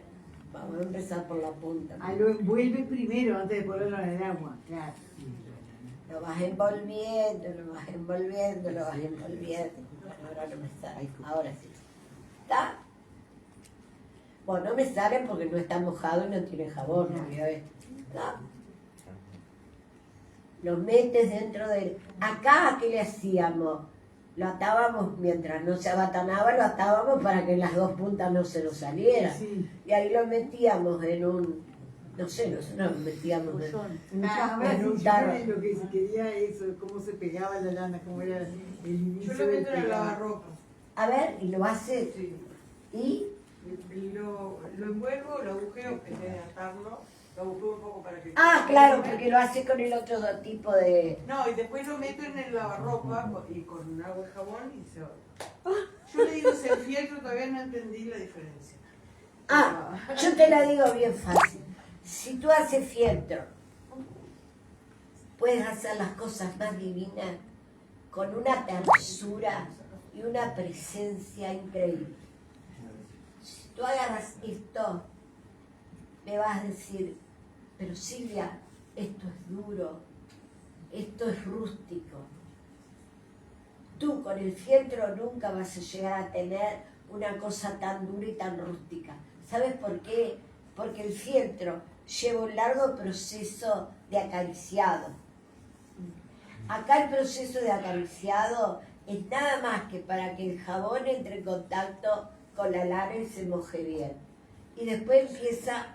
Speaker 1: Vamos a empezar por la punta.
Speaker 3: Ah, lo envuelve primero antes de ponerlo en el agua. Claro.
Speaker 1: Lo vas envolviendo, lo vas envolviendo, lo vas envolviendo. Bueno, ahora no me sale, ahora sí. ¿Está? Bueno, no me sale porque no está mojado y no tiene jabón, ¿no? ¿Está? Lo metes dentro del... Acá, ¿qué le hacíamos? Lo atábamos mientras no se abatanaba, lo atábamos para que las dos puntas no se nos salieran.
Speaker 3: Sí.
Speaker 1: Y ahí lo metíamos en un... No sé, nosotros lo metíamos en
Speaker 3: Ahora
Speaker 1: en un
Speaker 3: sí,
Speaker 1: tarro.
Speaker 3: yo lo que se quería eso, cómo se pegaba la lana, cómo era el inicio.
Speaker 4: Yo lo meto en el
Speaker 3: pegado.
Speaker 4: lavarropa.
Speaker 1: A ver, y lo haces.
Speaker 4: Sí.
Speaker 1: Y...
Speaker 4: Lo envuelvo, lo agujeo, que de atarlo, lo agujeo un poco para que...
Speaker 1: Ah, claro, porque lo hace con el otro tipo de...
Speaker 4: No, y después lo meto en el lavarropa y con agua y jabón y se va. Yo le digo el fieltro, todavía no entendí la diferencia.
Speaker 1: Ah, yo te la digo bien fácil. Si tú haces fieltro, puedes hacer las cosas más divinas con una tersura y una presencia increíble. Si tú agarras esto, me vas a decir, pero Silvia, esto es duro, esto es rústico. Tú con el fieltro nunca vas a llegar a tener una cosa tan dura y tan rústica. ¿Sabes por qué? Porque el fieltro lleva un largo proceso de acariciado. Acá el proceso de acariciado es nada más que para que el jabón entre en contacto con la lana y se moje bien. Y después empieza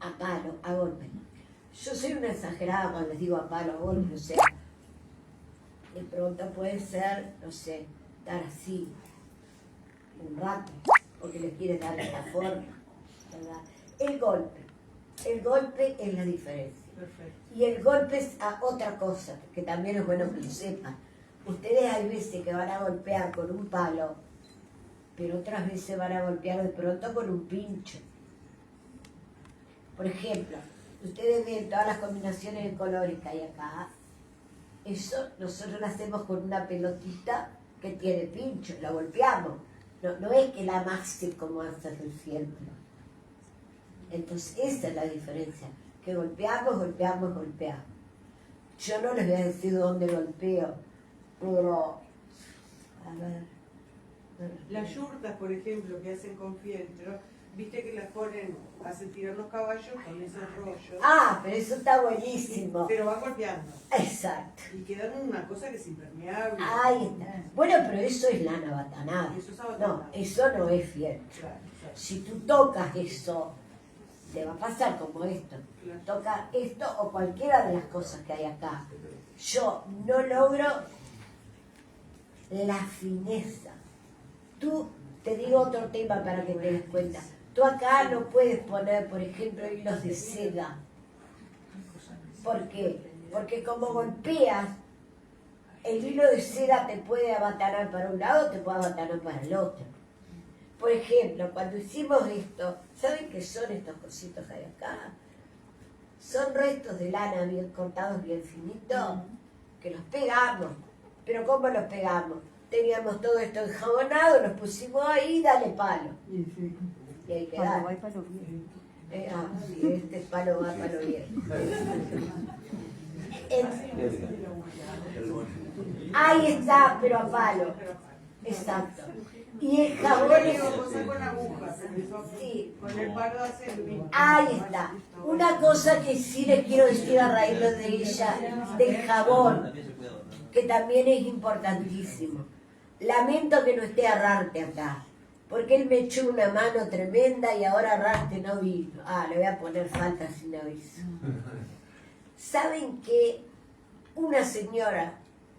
Speaker 1: a palo, a golpe. Yo soy una exagerada cuando les digo a palo, a golpe, o sea, de pronto puede ser, no sé, estar así un rato, porque le quieres dar esta forma, ¿verdad? El golpe es la diferencia.
Speaker 4: Perfecto.
Speaker 1: Y el golpe es otra cosa, que también es bueno que lo sepan. Ustedes hay veces que van a golpear con un palo, pero otras veces van a golpear de pronto con un pincho. Por ejemplo, ustedes ven todas las combinaciones de colores que hay acá. Eso nosotros lo hacemos con una pelotita que tiene pincho, la golpeamos. No es que la amase como haces el fieltro. Entonces esa es la diferencia, que golpeamos. Yo no les voy a decir dónde golpeo, pero... A ver...
Speaker 4: Las yurtas, por ejemplo, que hacen con fieltro, viste que las ponen, hacen tirar los caballos con esos rollos.
Speaker 1: Ah, pero eso está buenísimo.
Speaker 4: Pero va golpeando.
Speaker 1: Exacto.
Speaker 4: Y quedan una cosa que es impermeable.
Speaker 1: Ahí está. Bueno, pero eso es lana batanada.
Speaker 4: Eso es abatanada.
Speaker 1: No, eso no es fieltro.
Speaker 4: Claro, claro.
Speaker 1: Si tú tocas eso, te va a pasar como esto.
Speaker 4: Claro.
Speaker 1: Toca esto o cualquiera de las cosas que hay acá. Yo no logro la fineza. Tú, te digo otro tema para que te des cuenta. Tú acá no puedes poner, por ejemplo, hilos de seda. ¿Por qué? Porque como golpeas, el hilo de seda te puede abatanar para un lado, te puede abatanar para el otro. Por ejemplo, cuando hicimos esto, ¿saben qué son estos cositos que hay acá? Son restos de lana bien cortados, bien finitos, que los pegamos. ¿Pero cómo los pegamos? Teníamos todo esto enjabonado, los pusimos ahí, dale palo.
Speaker 3: Y sí.
Speaker 1: Y ahí
Speaker 5: Cuando
Speaker 1: queda.
Speaker 5: va para lo bien.
Speaker 1: Sí, este palo va para lo bien. Ahí está, pero a palo. Exacto. Y el jabón
Speaker 4: Yo
Speaker 1: es...
Speaker 4: digo cosas con agujas, eso
Speaker 1: Sí.
Speaker 4: con el palo hace el mismo.
Speaker 1: Ahí está. Una cosa que sí les quiero decir a raíz de ella, del jabón, que también es importantísimo. Lamento que no esté Arrarte acá, porque él me echó una mano tremenda y ahora Arrarte no vino. Ah, le voy a poner falta sin aviso. ¿Saben que una señora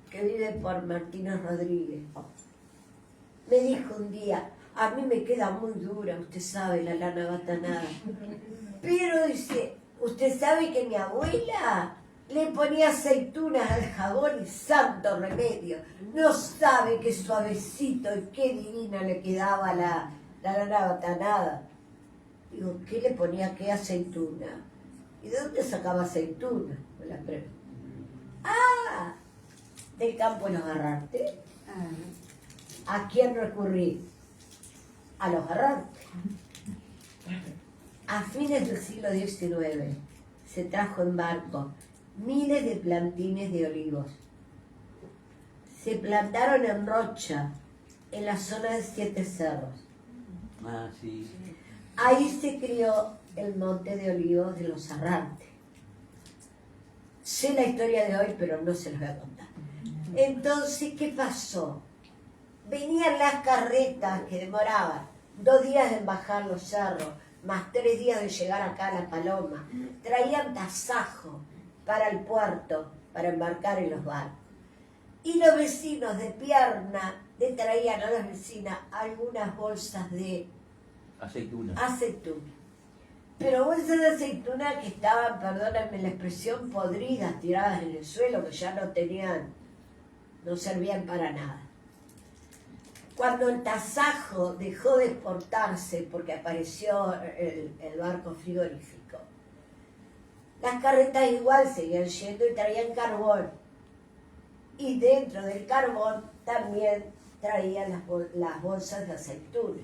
Speaker 1: que vive por Martínez Rodríguez me dijo un día, a mí me queda muy dura, usted sabe, la lana batanada? Pero dice, usted sabe que mi abuela le ponía aceitunas al jabón y santo remedio. No sabe qué suavecito y qué divina le quedaba la lana batanada. Digo, ¿qué le ponía qué aceituna? ¿Y de dónde sacaba aceituna? Me la pregunto. Ah, del campo de los Arrarte. ¿A quién recurrí? A los Arrarte. A fines del siglo XIX se trajo en barco miles de plantines de olivos. Se plantaron en Rocha, en la zona de 7 cerros.
Speaker 5: Ah, sí.
Speaker 1: Ahí se crió el monte de olivos de los Arrantes. Sé la historia de hoy, pero no se los voy a contar. Entonces, ¿qué pasó? Venían las carretas que demoraban 2 días en bajar los cerros, más 3 días de llegar acá a La Paloma. Traían tasajo para el puerto, para embarcar en los barcos. Y los vecinos de pierna le traían a las vecinas algunas bolsas de
Speaker 5: Aceituna.
Speaker 1: aceituna. Pero bolsas de aceituna que estaban, perdónenme la expresión, podridas, tiradas en el suelo, que ya no servían para nada. Cuando el tasajo dejó de exportarse porque apareció el barco frigorífico, las carretas igual seguían yendo y traían carbón. Y dentro del carbón también traían las bolsas de aceituna.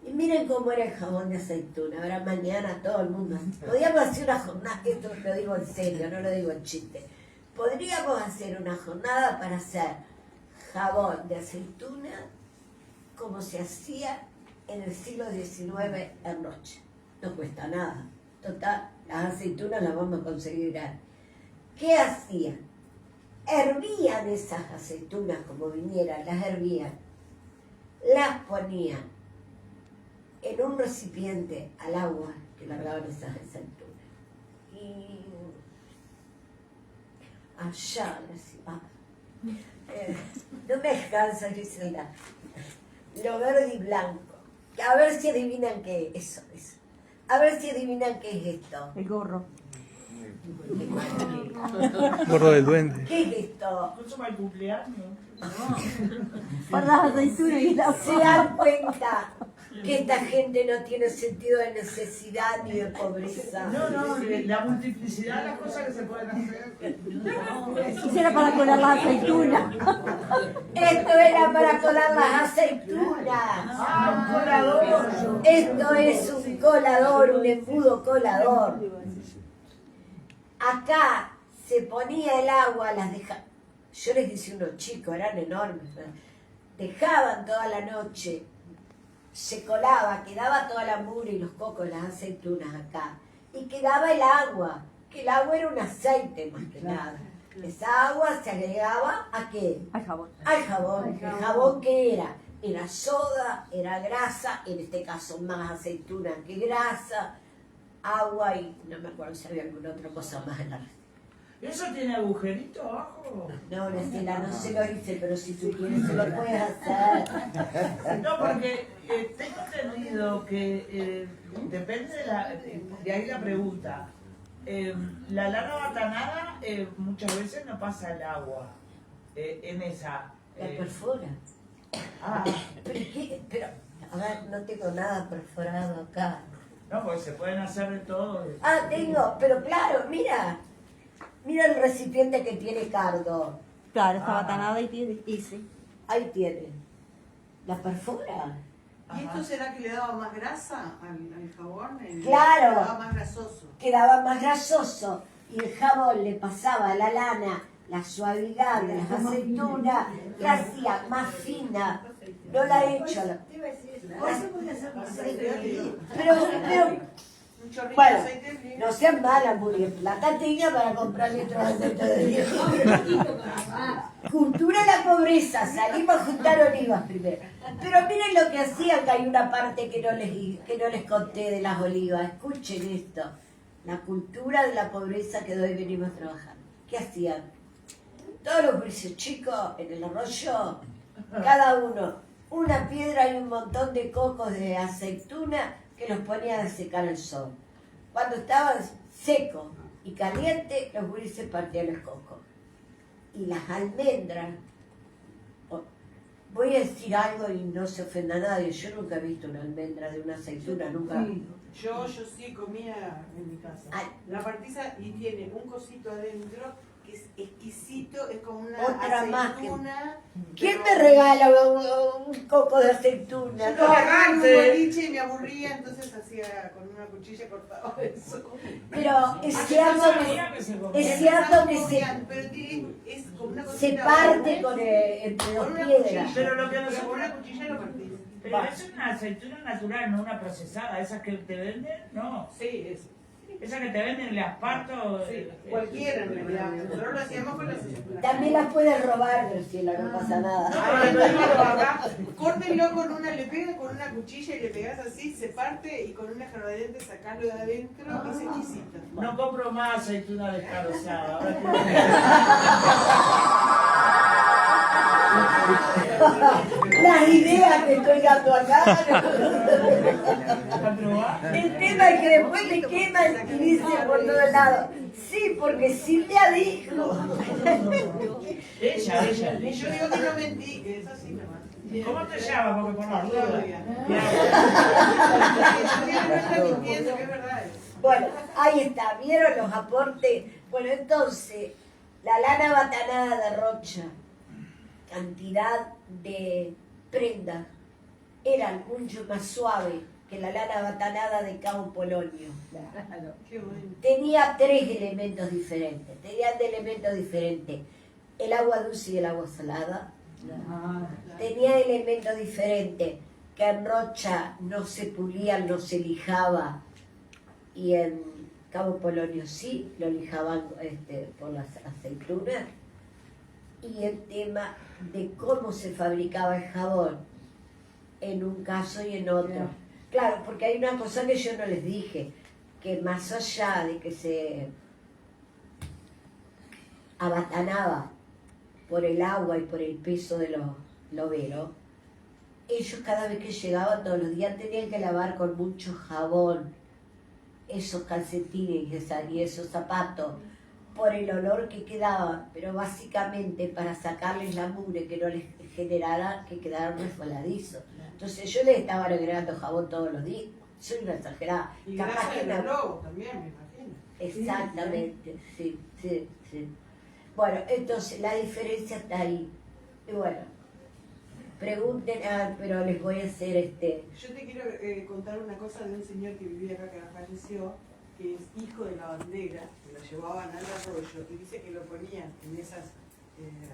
Speaker 1: Y miren cómo era el jabón de aceituna. Ahora mañana todo el mundo... Podríamos hacer una jornada, esto lo digo en serio, no lo digo en chiste. Podríamos hacer una jornada para hacer jabón de aceituna como se hacía en el siglo XIX en Rocha. No cuesta nada. Total, las aceitunas las vamos a conseguir ahí. ¿Qué hacían? Hervían esas aceitunas como vinieran, las hervían, las ponían en un recipiente al agua que largaban esas aceitunas. Y allá, no me descansa, Griselda, lo verde y blanco. A ver si adivinan qué es eso. A ver si adivinan qué es esto.
Speaker 6: El gorro.
Speaker 7: Gorro del duende.
Speaker 1: ¿Qué es esto?
Speaker 2: ¿Escucho para el cumpleaños?
Speaker 6: Por las aceitunas y la
Speaker 1: ¿Se dan cuenta que esta gente no tiene sentido de necesidad ni de pobreza?
Speaker 2: No, la multiplicidad de las cosas que se pueden hacer.
Speaker 6: Quisiera para colar las aceitunas.
Speaker 1: Esto era para colar las aceitunas.
Speaker 2: ¡Ah, un colador!
Speaker 1: Esto es un colador, un embudo colador. Acá se ponía el agua, las dejaban. Yo les decía unos chicos, eran enormes. Dejaban toda la noche, se colaba, quedaba toda la mugre y los cocos, las aceitunas acá. Y quedaba el agua, que el agua era un aceite más que nada. Esa agua se agregaba ¿a qué?
Speaker 6: Al jabón.
Speaker 1: Al jabón. ¿El jabón qué era? Era soda, era grasa, en este caso más aceituna que grasa, agua y no me acuerdo si había alguna otra cosa más en la receta.
Speaker 2: ¿Eso tiene agujerito abajo?
Speaker 1: No, Graciela, no se lo hice, pero si tú quieres se lo puedes hacer.
Speaker 2: No, porque tengo entendido que depende de ahí la pregunta. La lana batanada muchas veces no pasa el agua en esa.
Speaker 1: La perfora.
Speaker 2: Ah,
Speaker 1: ¿Pero qué? Pero, a ver, no tengo nada perforado acá.
Speaker 2: no, pues se pueden hacer de todo.
Speaker 1: Ah, tengo, pero claro, mira. Mira el recipiente que tiene Cardo.
Speaker 6: Claro, está batanada y tiene. Y sí.
Speaker 1: Ahí tiene. ¿La perfora?
Speaker 4: ¿Y esto será que le daba más grasa al jabón?
Speaker 1: Claro.
Speaker 4: Le daba más grasoso.
Speaker 1: Quedaba más grasoso y el jabón le pasaba a la lana la suavidad de las aceitunas, la hacía más fina. No la he hecho. Pero,
Speaker 4: Un chorrito
Speaker 1: bueno,
Speaker 4: de aceite de oliva.
Speaker 1: no sean malas, Muriel. Plata tenía para comprar litros de aceite de oliva. Cultura de la pobreza. Salimos a juntar olivas primero. Pero miren lo que hacían, que hay una parte que no les conté de las olivas. Escuchen esto. La cultura de la pobreza que de hoy venimos trabajando. ¿Qué hacían? Todos los gurises chicos en el arroyo, cada uno una piedra y un montón de cocos de aceituna que los ponía a secar el sol. Cuando estaban secos y calientes, los gurises partían el coco. Y las almendras, voy a decir algo y no se ofenda a nadie, yo nunca he visto una almendra de una aceituna, nunca.
Speaker 4: Yo sí comía en mi casa.
Speaker 1: Ay.
Speaker 4: La partiza y tiene un cosito adentro que es exquisito, es como una
Speaker 1: Otra más que-
Speaker 4: aceituna.
Speaker 1: ¿Quién
Speaker 4: pero-
Speaker 1: me regala un coco de aceituna?
Speaker 4: Yo
Speaker 1: No.
Speaker 4: agarraba un boliche y me aburría, entonces hacía con una cuchilla cortaba eso.
Speaker 1: Pero es
Speaker 2: Ah,
Speaker 1: cierto
Speaker 2: yo sabía que se comía.
Speaker 1: es cierto que
Speaker 4: Pero es como una
Speaker 1: se
Speaker 4: cosita
Speaker 1: parte
Speaker 4: verde,
Speaker 1: con entre dos
Speaker 4: con una
Speaker 1: piedras.
Speaker 4: cuchilla.
Speaker 2: Pero lo que
Speaker 4: Pero
Speaker 2: nosotros-
Speaker 4: con una cuchilla lo partís.
Speaker 2: Pero es una aceituna natural, no una procesada. Esas que te venden, no.
Speaker 4: Sí, eso.
Speaker 2: Esas que te venden, le asparto.
Speaker 4: Sí, cualquiera en realidad. Nosotros lo hacíamos con las aceitunas.
Speaker 1: También las puedes robar, Graciela, no pasa nada.
Speaker 4: Ahora lo digo acá, córtenlo con una, le pegas con una cuchilla y le pegas así, se parte y con una jardinete sacalo de adentro y es exquisito.
Speaker 2: No compro más aceituna descarozada. Ahora
Speaker 1: Las ideas que estoy dando acá.
Speaker 2: ¿Para probar?
Speaker 1: El tema es que después le queman y dice por todos lados. Sí, porque Silvia dijo.
Speaker 2: Ella.
Speaker 4: Y yo digo que no mentí, que es así nomás.
Speaker 2: ¿Cómo te llamas? Porque por la duda.
Speaker 4: Claudia. Yo no estoy mintiendo, que es verdad.
Speaker 1: Bueno, ahí está, ¿vieron los aportes? Bueno, entonces, la lana batanada de Rocha, cantidad de prendas, eran mucho más suave que la lana batanada de Cabo Polonio.
Speaker 4: Qué bueno.
Speaker 1: Tenía tres elementos diferentes, tenían de elementos diferentes, el agua dulce y el agua salada. Tenía elementos diferentes, que en Rocha no se pulían, no se lijaba, y en Cabo Polonio sí, lo lijaban por las aceitunas. Y el tema de cómo se fabricaba el jabón, en un caso y en otro. Claro, porque hay una cosa que yo no les dije, que más allá de que se abatanaba por el agua y por el peso de los loberos, ellos cada vez que llegaban todos los días tenían que lavar con mucho jabón esos calcetines y esos zapatos por el olor que quedaba, pero básicamente para sacarles la mugre que no les generara que quedaran resbaladizos. Entonces yo les estaba agregando jabón todos los días. Soy una exagerada.
Speaker 4: Y
Speaker 1: Capaz
Speaker 4: gracias
Speaker 1: que
Speaker 4: a los
Speaker 1: no-
Speaker 4: lobos también, me imagino.
Speaker 1: Exactamente, sí. Bueno, entonces la diferencia está ahí. Y bueno, pregunten, pero les voy a hacer
Speaker 4: Yo te quiero contar una cosa de un señor que vivía acá, que falleció, que es hijo de la bandera, que lo llevaban al arroyo, y dice que lo ponían en esas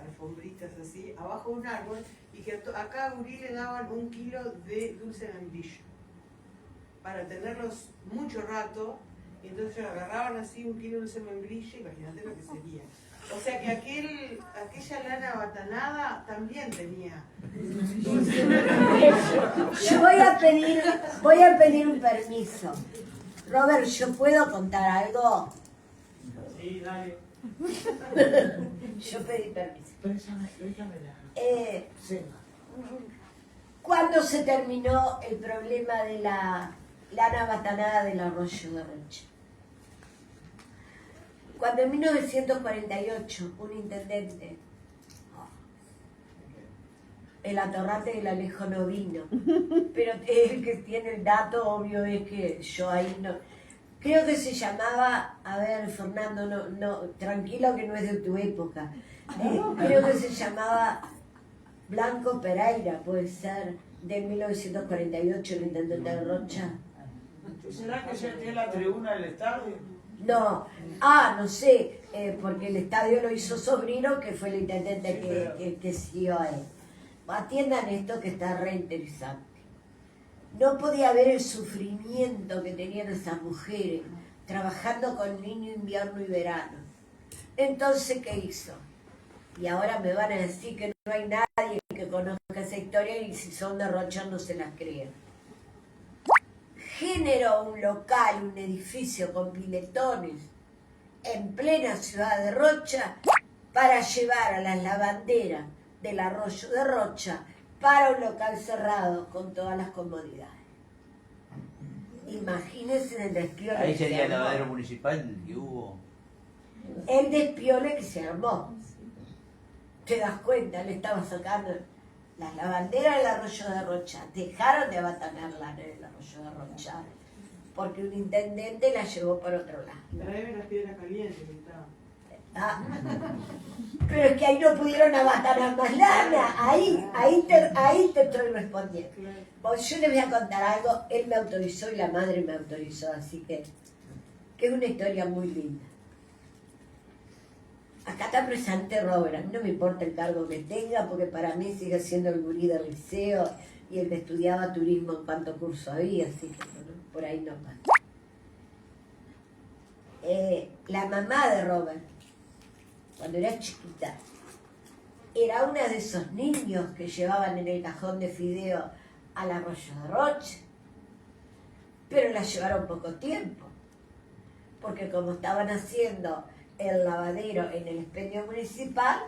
Speaker 4: alfombritas así, abajo de un árbol, y que acá a Uri le daban 1 kilo de dulce de membrillo, para tenerlos mucho rato, y entonces agarraban así 1 kilo de dulce de membrillo, imagínate lo que sería. O sea que aquella lana batanada también tenía dulce de membrillo.
Speaker 1: Yo voy a pedir un permiso. Robert, ¿yo puedo contar algo?
Speaker 2: Sí, dale.
Speaker 1: Yo pedí permiso.
Speaker 2: Pésamela. Sí.
Speaker 1: ¿Cuándo se terminó el problema de la lana batanada del arroyo de Rocha? Cuando en 1948 un intendente, el atorrante del Alejo no vino, pero el que tiene el dato obvio es que yo ahí no. Creo que se llamaba, a ver, Fernando, no, tranquilo que no es de tu época. Creo que se llamaba Blanco Pereira, puede ser, de 1948, el intendente de Rocha.
Speaker 2: ¿Será que ya tiene la tribuna del estadio?
Speaker 1: No, no sé, porque el estadio lo hizo Sobrino, que fue el intendente que siguió a él. Atiendan esto que está re interesante. No podía ver el sufrimiento que tenían esas mujeres trabajando con niño invierno y verano. Entonces, ¿qué hizo? Y ahora me van a decir que no hay nadie que conozca esa historia y si son de Rocha no se las creen. Generó un local, un edificio con piletones en plena ciudad de Rocha para llevar a las lavanderas del arroyo de Rocha para un local cerrado con todas las comodidades. Imagínense el despiole
Speaker 5: Ahí
Speaker 1: que se
Speaker 5: sería el
Speaker 1: armó.
Speaker 5: lavadero municipal que hubo.
Speaker 1: El despiole que se armó. ¿Te das cuenta? Le estaba sacando las lavanderas del arroyo de Rocha. Dejaron de abatanar lana en el arroyo de Rocha porque un intendente la llevó por otro lado.
Speaker 4: Traeme las piedras calientes que estaban.
Speaker 1: Ah. Pero es que ahí no pudieron abatanar más lana. Ahí te estoy respondiendo. Pues yo les voy a contar algo. Él me autorizó y la madre me autorizó, así que es una historia muy linda. Acá está presente Robert. A mí no me importa el cargo que tenga, porque para mí sigue siendo el gurí del liceo y el que estudiaba turismo en cuánto curso había, así que bueno, por ahí no pasa. La mamá de Robert, cuando era chiquita, era una de esos niños que llevaban en el cajón de fideo al arroyo de Roche, pero la llevaron poco tiempo, porque como estaban haciendo el lavadero en el expendio municipal,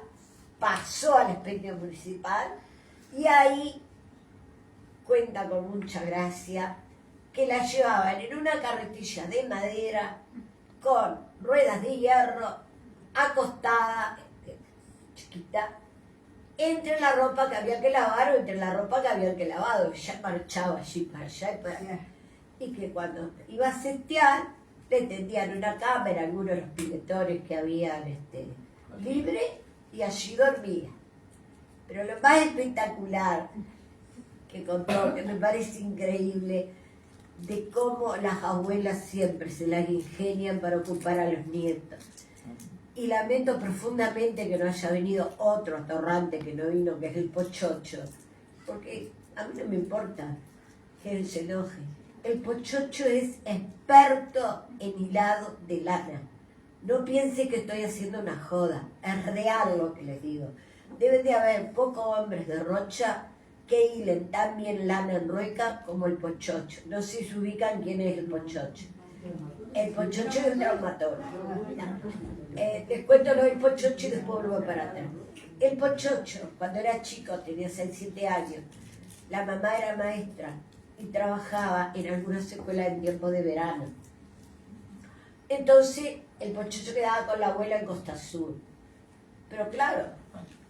Speaker 1: pasó al expendio municipal y ahí cuenta con mucha gracia que la llevaban en una carretilla de madera con ruedas de hierro, acostada, chiquita, entre la ropa que había que lavar o entre la ropa que había que lavado. Ella marchaba allí para allá y para allá. Y que cuando iba a setear, le tendían una cámara, algunos de los piletores que habían libre, y allí dormía. Pero lo más espectacular que contó, que me parece increíble, de cómo las abuelas siempre se las ingenian para ocupar a los nietos. Y lamento profundamente que no haya venido otro atorrante que no vino, que es el Pochocho, porque a mí no me importa que él se enoje. El Pochocho es experto en hilado de lana. No piense que estoy haciendo una joda, es real lo que les digo. Deben de haber pocos hombres de Rocha que hilen tan bien lana en rueca como el Pochocho. No sé si se ubican quién es el Pochocho. El Pochocho es un traumatólogo. Les cuento lo del Pochocho y después vuelvo para atrás. El Pochocho, cuando era chico, tenía 6, 7 años, la mamá era maestra y trabajaba en algunas escuelas en tiempo de verano. Entonces, el Pochocho quedaba con la abuela en Costa Sur. Pero claro,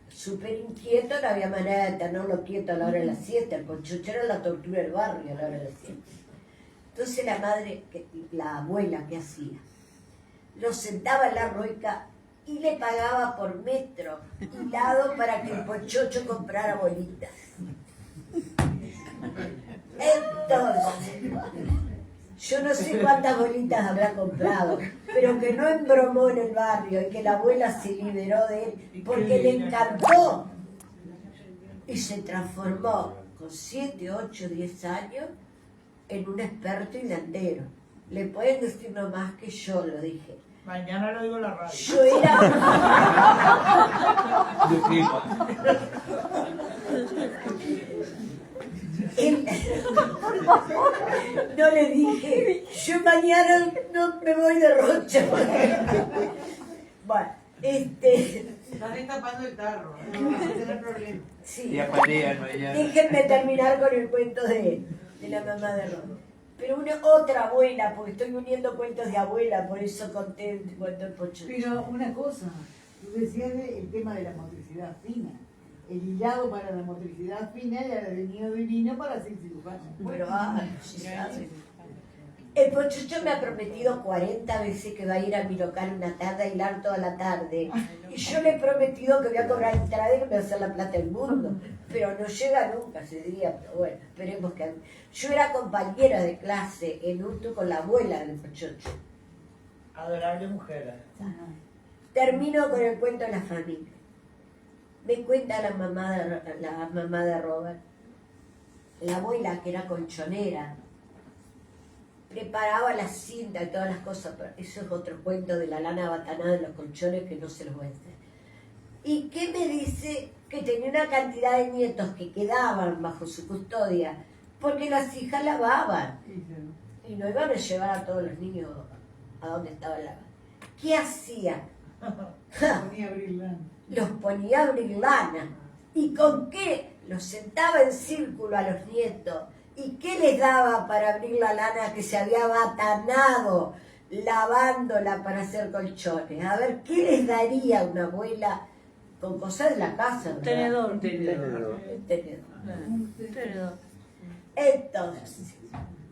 Speaker 1: súper inquieto, no había manera de tenerlo quieto a la hora de la siesta. El Pochocho era la tortura del barrio a la hora de la siesta. Entonces la abuela, ¿qué hacía? Lo sentaba en la rueca y le pagaba por metro hilado para que el Pochocho comprara bolitas. Entonces, yo no sé cuántas bolitas habrá comprado, pero que no embromó en el barrio y que la abuela se liberó de él porque le encantó. Y se transformó con 7, 8, 10 años en un experto hilandero. Le pueden decir nomás que yo lo dije.
Speaker 2: Mañana lo digo en la radio.
Speaker 1: Yo era... No le dije, yo mañana no me voy de Rocha. Bueno,
Speaker 4: Estás destapando el tarro, no vas a tener problema.
Speaker 1: sí.
Speaker 5: Y aparean mañana.
Speaker 1: Déjenme terminar con el cuento de la mamá de Ron. Pero otra abuela, porque estoy uniendo cuentos de abuela, por eso conté el cuento del Pochocho.
Speaker 3: Pero una cosa, tú decías el tema de la motricidad fina. El hilado para la motricidad fina y el niño divino para ser cirujano.
Speaker 1: Pero, sí sabe. El Pochocho me ha prometido 40 veces que va a ir a mi local una tarde a hilar toda la tarde. Y yo le he prometido que voy a cobrar entrada y que me voy a hacer la plata del mundo. Pero no llega nunca ese día. Pero bueno, esperemos que... Yo era compañera de clase en Urtu con la abuela del Pochocho.
Speaker 2: Adorable mujer.
Speaker 1: Termino con el cuento de la familia. Me cuenta la mamá de Robert. La abuela, que era colchonera, preparaba la cinta y todas las cosas, pero eso es otro cuento de la lana batanada de los colchones que no se los voy a hacer. ¿Y qué me dice? Que tenía una cantidad de nietos que quedaban bajo su custodia porque las hijas lavaban y no iban a llevar a todos los niños a donde estaba lavando. ¿Qué hacía?
Speaker 3: Ponía a abrir lana.
Speaker 1: Los ponía a abrir lana. ¿Y con qué? Los sentaba en círculo a los nietos. ¿Y qué les daba para abrir la lana que se había batanado lavándola para hacer colchones? A ver, ¿qué les daría una abuela con cosas de la casa? ¿Verdad?
Speaker 6: Tenedor.
Speaker 1: Un tenedor.
Speaker 6: Tenedor.
Speaker 1: Entonces,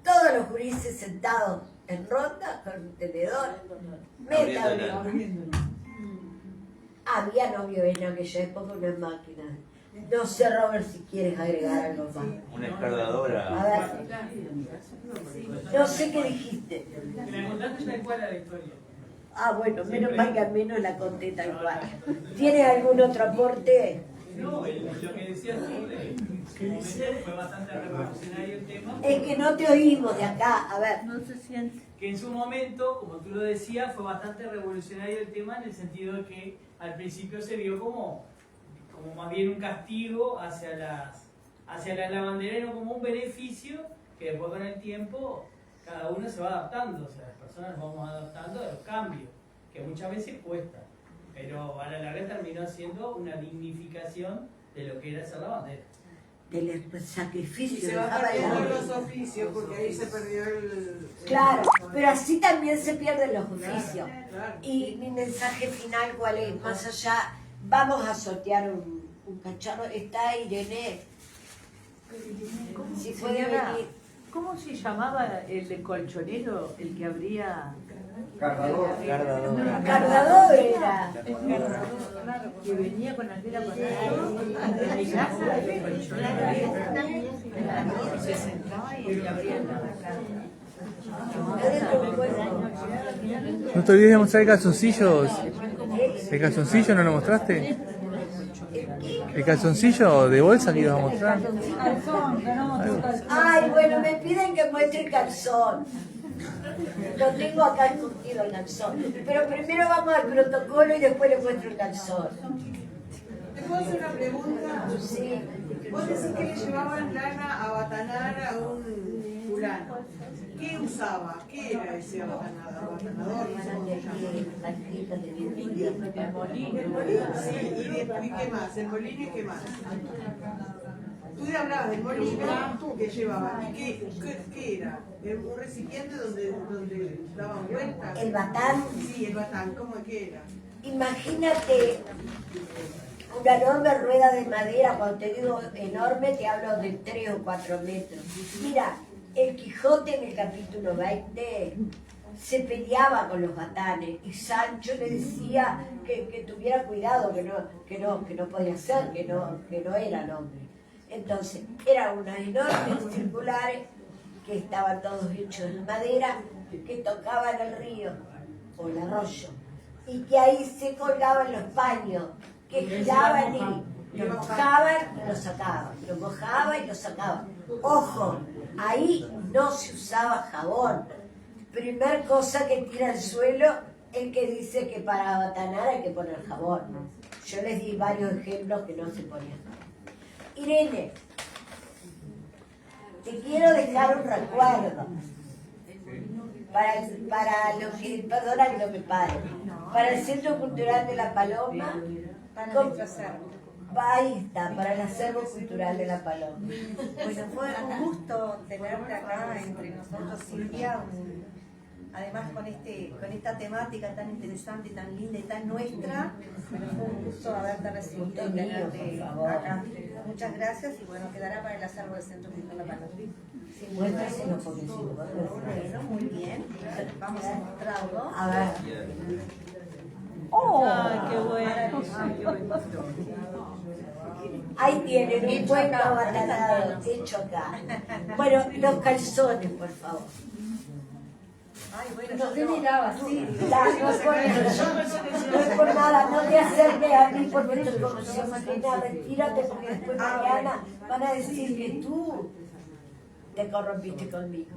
Speaker 1: todos los gurises sentados en ronda con un tenedor, meta
Speaker 5: Abriendo
Speaker 3: Abriéndolo.
Speaker 1: Había novio en aquella época una máquina. No sé, Robert, si quieres agregar algo más.
Speaker 5: Una
Speaker 1: A
Speaker 5: escardadora.
Speaker 1: ver, no sé qué dijiste.
Speaker 8: Me la contaste tal cual a la historia.
Speaker 1: Ah, bueno, menos mal que al menos la conté tal cual. ¿Tienes algún otro aporte?
Speaker 8: No, lo que decías tú, en su momento fue bastante revolucionario el tema.
Speaker 1: Es que no te oímos de acá. A ver.
Speaker 6: No se siente.
Speaker 8: Que en su momento, como tú lo decías, fue bastante revolucionario el tema en el sentido de que al principio se vio como más bien un castigo hacia las lavanderas, no como un beneficio que después con el tiempo cada uno se va adaptando, o sea, las personas nos vamos adaptando a los cambios, que muchas veces cuesta, pero a la larga terminó siendo una dignificación de lo que era ser lavandera.
Speaker 1: Del
Speaker 4: Y
Speaker 1: sacrificio.
Speaker 4: se va
Speaker 1: dejaba el
Speaker 4: perdiendo
Speaker 1: hambre.
Speaker 4: los oficios porque ahí se perdió el...
Speaker 1: Claro, pero así también se pierden los oficios.
Speaker 4: Claro.
Speaker 1: Y mi mensaje final, ¿cuál es? Más allá, vamos a sortear un cacharro. Está Irene. Si puede
Speaker 9: Señora,
Speaker 1: venir.
Speaker 9: ¿cómo se llamaba el de colchonero, el que abría?
Speaker 5: Cardadora.
Speaker 1: Cargador era.
Speaker 9: Que venía con aquel aparato de mi casa, el colchonero. Se sentaba y abría la
Speaker 7: ¿No te olvides de mostrar el calzoncillo? ¿El calzoncillo no lo mostraste? ¿El calzoncillo de bolsa que ibas a mostrar?
Speaker 1: Ay, bueno, me piden que muestre el calzón. Lo tengo acá escondido el calzón. Pero primero vamos al protocolo y después le muestro el calzón.
Speaker 4: ¿Te puedo hacer una pregunta?
Speaker 1: Sí.
Speaker 4: Vos decís que le llevaban lana a batanar a un fulano. ¿Qué usaba? ¿Qué era ese abatanador? No sé cómo se llama. El molino, sí. ¿Y qué más? ¿El molino y qué más? Tú ya hablabas del molino que llevaba. ¿Y qué era? ¿Un recipiente donde daban vueltas?
Speaker 1: El batán.
Speaker 4: Sí, el batán. ¿Cómo que era?
Speaker 1: Imagínate una enorme rueda de madera. Cuando te digo enorme, te hablo de 3 o 4 metros. Mira, el Quijote en el capítulo 20 se peleaba con los batanes y Sancho le decía que tuviera cuidado, que no podía ser, que no eran hombres. Entonces, eran unas enormes circulares que estaban todos hechos de madera, que tocaban el río o el arroyo, y que ahí se colgaban los paños, que giraban y lo mojaban y lo sacaban, lo mojaban y lo sacaban. Ojo, ahí no se usaba jabón. Primer cosa que tira al suelo, el que dice que para batanar hay que poner jabón. Yo les di varios ejemplos que no se ponían. Irene, te quiero dejar un recuerdo para lo que, perdona que no me pare, para el Centro Cultural de La Paloma, ahí está, para el Acervo Cultural de La Paloma.
Speaker 10: Bueno, fue un gusto tenerte acá entre nosotros, Silvia, además con esta temática tan interesante, tan linda y tan nuestra. Bueno, fue un gusto haberte recibido y tenerte acá. Muchas gracias y bueno, quedará para el acervo del Centro Cultural de La Paloma.
Speaker 1: Muéstraselo porque si no,
Speaker 10: Bueno, muy bien. Vamos a mostrarlo.
Speaker 1: a ver.
Speaker 6: ¡Oh!
Speaker 9: ¡Qué bueno!
Speaker 1: Ahí tienen un buen batanado hecho acá. Bueno, los calzones, por favor.
Speaker 10: Ay, bueno,
Speaker 1: No,
Speaker 10: yo miraba, sí.
Speaker 1: No es por nada, no te acerques a mí porque estoy conociendo nada. Retírate porque después mañana van a decir que tú te corrompiste conmigo.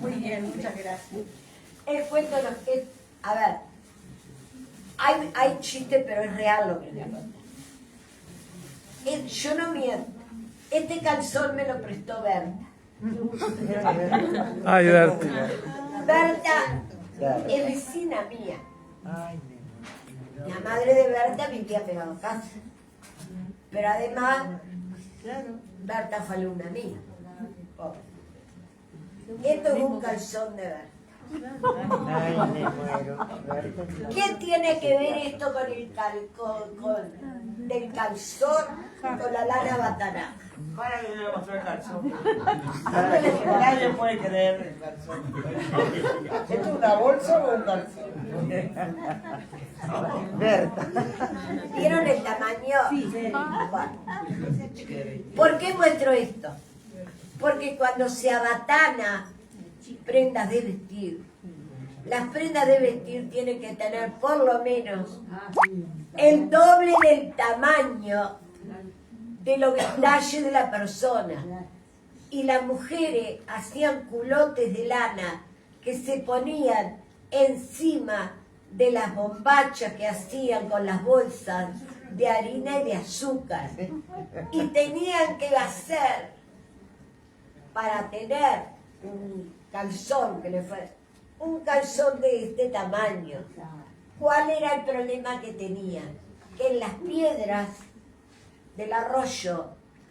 Speaker 10: Muy bien, muchas gracias.
Speaker 1: El cuento, a ver, hay chiste, pero es real lo que le voy a contar. Yo no miento. Este calzón me lo prestó Berta.
Speaker 7: Ay, Berta.
Speaker 1: Berta es vecina mía. La madre de Berta vivía pegado a casa. Pero además, Berta fue alumna mía. Esto es un calzón de Berta.
Speaker 3: Ay, me muero.
Speaker 1: ¿Qué tiene que ver esto con el del calzón con la lana batana?
Speaker 2: Para que le mostré el calzón. Nadie puede creer el calzón. ¿Esto es una bolsa o un calzón?
Speaker 3: Berta.
Speaker 1: ¿Vieron el tamaño? Bueno. ¿Por qué muestro esto? Porque cuando se abatana prendas de vestir, las prendas de vestir tienen que tener por lo menos el doble del tamaño de los detalles de la persona. Y las mujeres hacían culotes de lana que se ponían encima de las bombachas que hacían con las bolsas de harina y de azúcar. Y tenían que hacer, para tener un calzón que le fue, un calzón de este tamaño. ¿Cuál era el problema que tenían? Que en las piedras del arroyo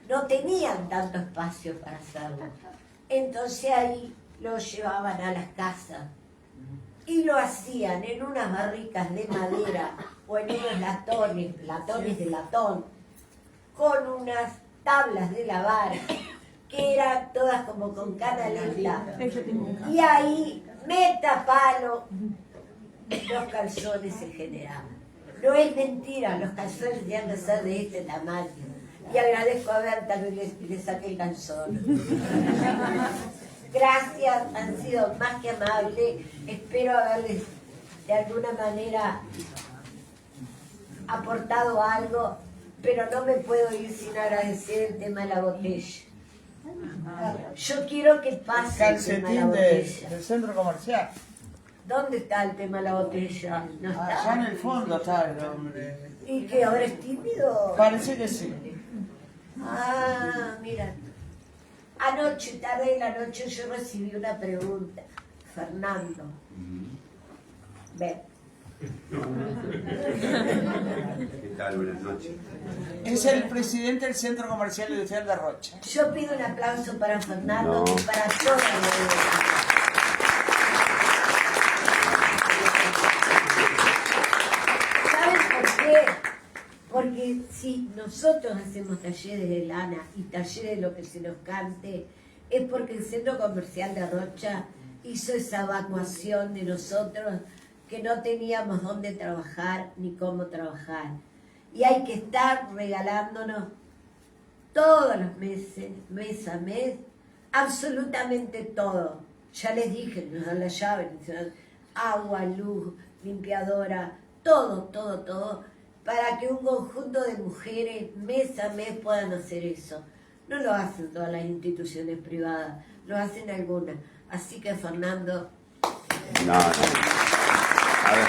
Speaker 1: no tenían tanto espacio para hacerlo. Entonces ahí lo llevaban a las casas y lo hacían en unas barricas de madera o en unos latones de latón, con unas tablas de lavar que eran todas como con canaleta. Y ahí, meta palo, los calzones se generaban. No es mentira, los calzones tenían que ser de este tamaño. Y agradezco a Berta que le saqué el calzón. Gracias, han sido más que amables. Espero haberles de alguna manera aportado algo, pero no me puedo ir sin agradecer el tema de la botella. Yo quiero que pase el tema de la
Speaker 2: Calcetín
Speaker 1: botella.
Speaker 2: del centro comercial.
Speaker 1: ¿Dónde está el tema de la botella? No está.
Speaker 2: Allá en el fondo está el hombre.
Speaker 1: ¿Y qué, ahora es tímido?
Speaker 2: Parece que sí.
Speaker 1: Ah, mira. Anoche, tarde en la noche, yo recibí una pregunta. Fernando. Ven.
Speaker 5: ¿Qué tal? Buenas noches.
Speaker 2: Es el presidente del Centro Comercial Industrial de Rocha.
Speaker 1: Yo pido un aplauso para Fernando
Speaker 5: No.
Speaker 1: y para toda la ¿Saben por qué? Porque si nosotros hacemos talleres de lana y talleres de lo que se nos cante, es porque el Centro Comercial de Rocha hizo esa evacuación de nosotros que no teníamos dónde trabajar ni cómo trabajar. Y hay que estar regalándonos todos los meses, mes a mes, absolutamente todo. Ya les dije, nos dan la llave, nos dan agua, luz, limpiadora, todo, todo, todo, para que un conjunto de mujeres mes a mes puedan hacer eso. No lo hacen todas las instituciones privadas, lo hacen algunas. Así que, Fernando...
Speaker 5: No. A ver.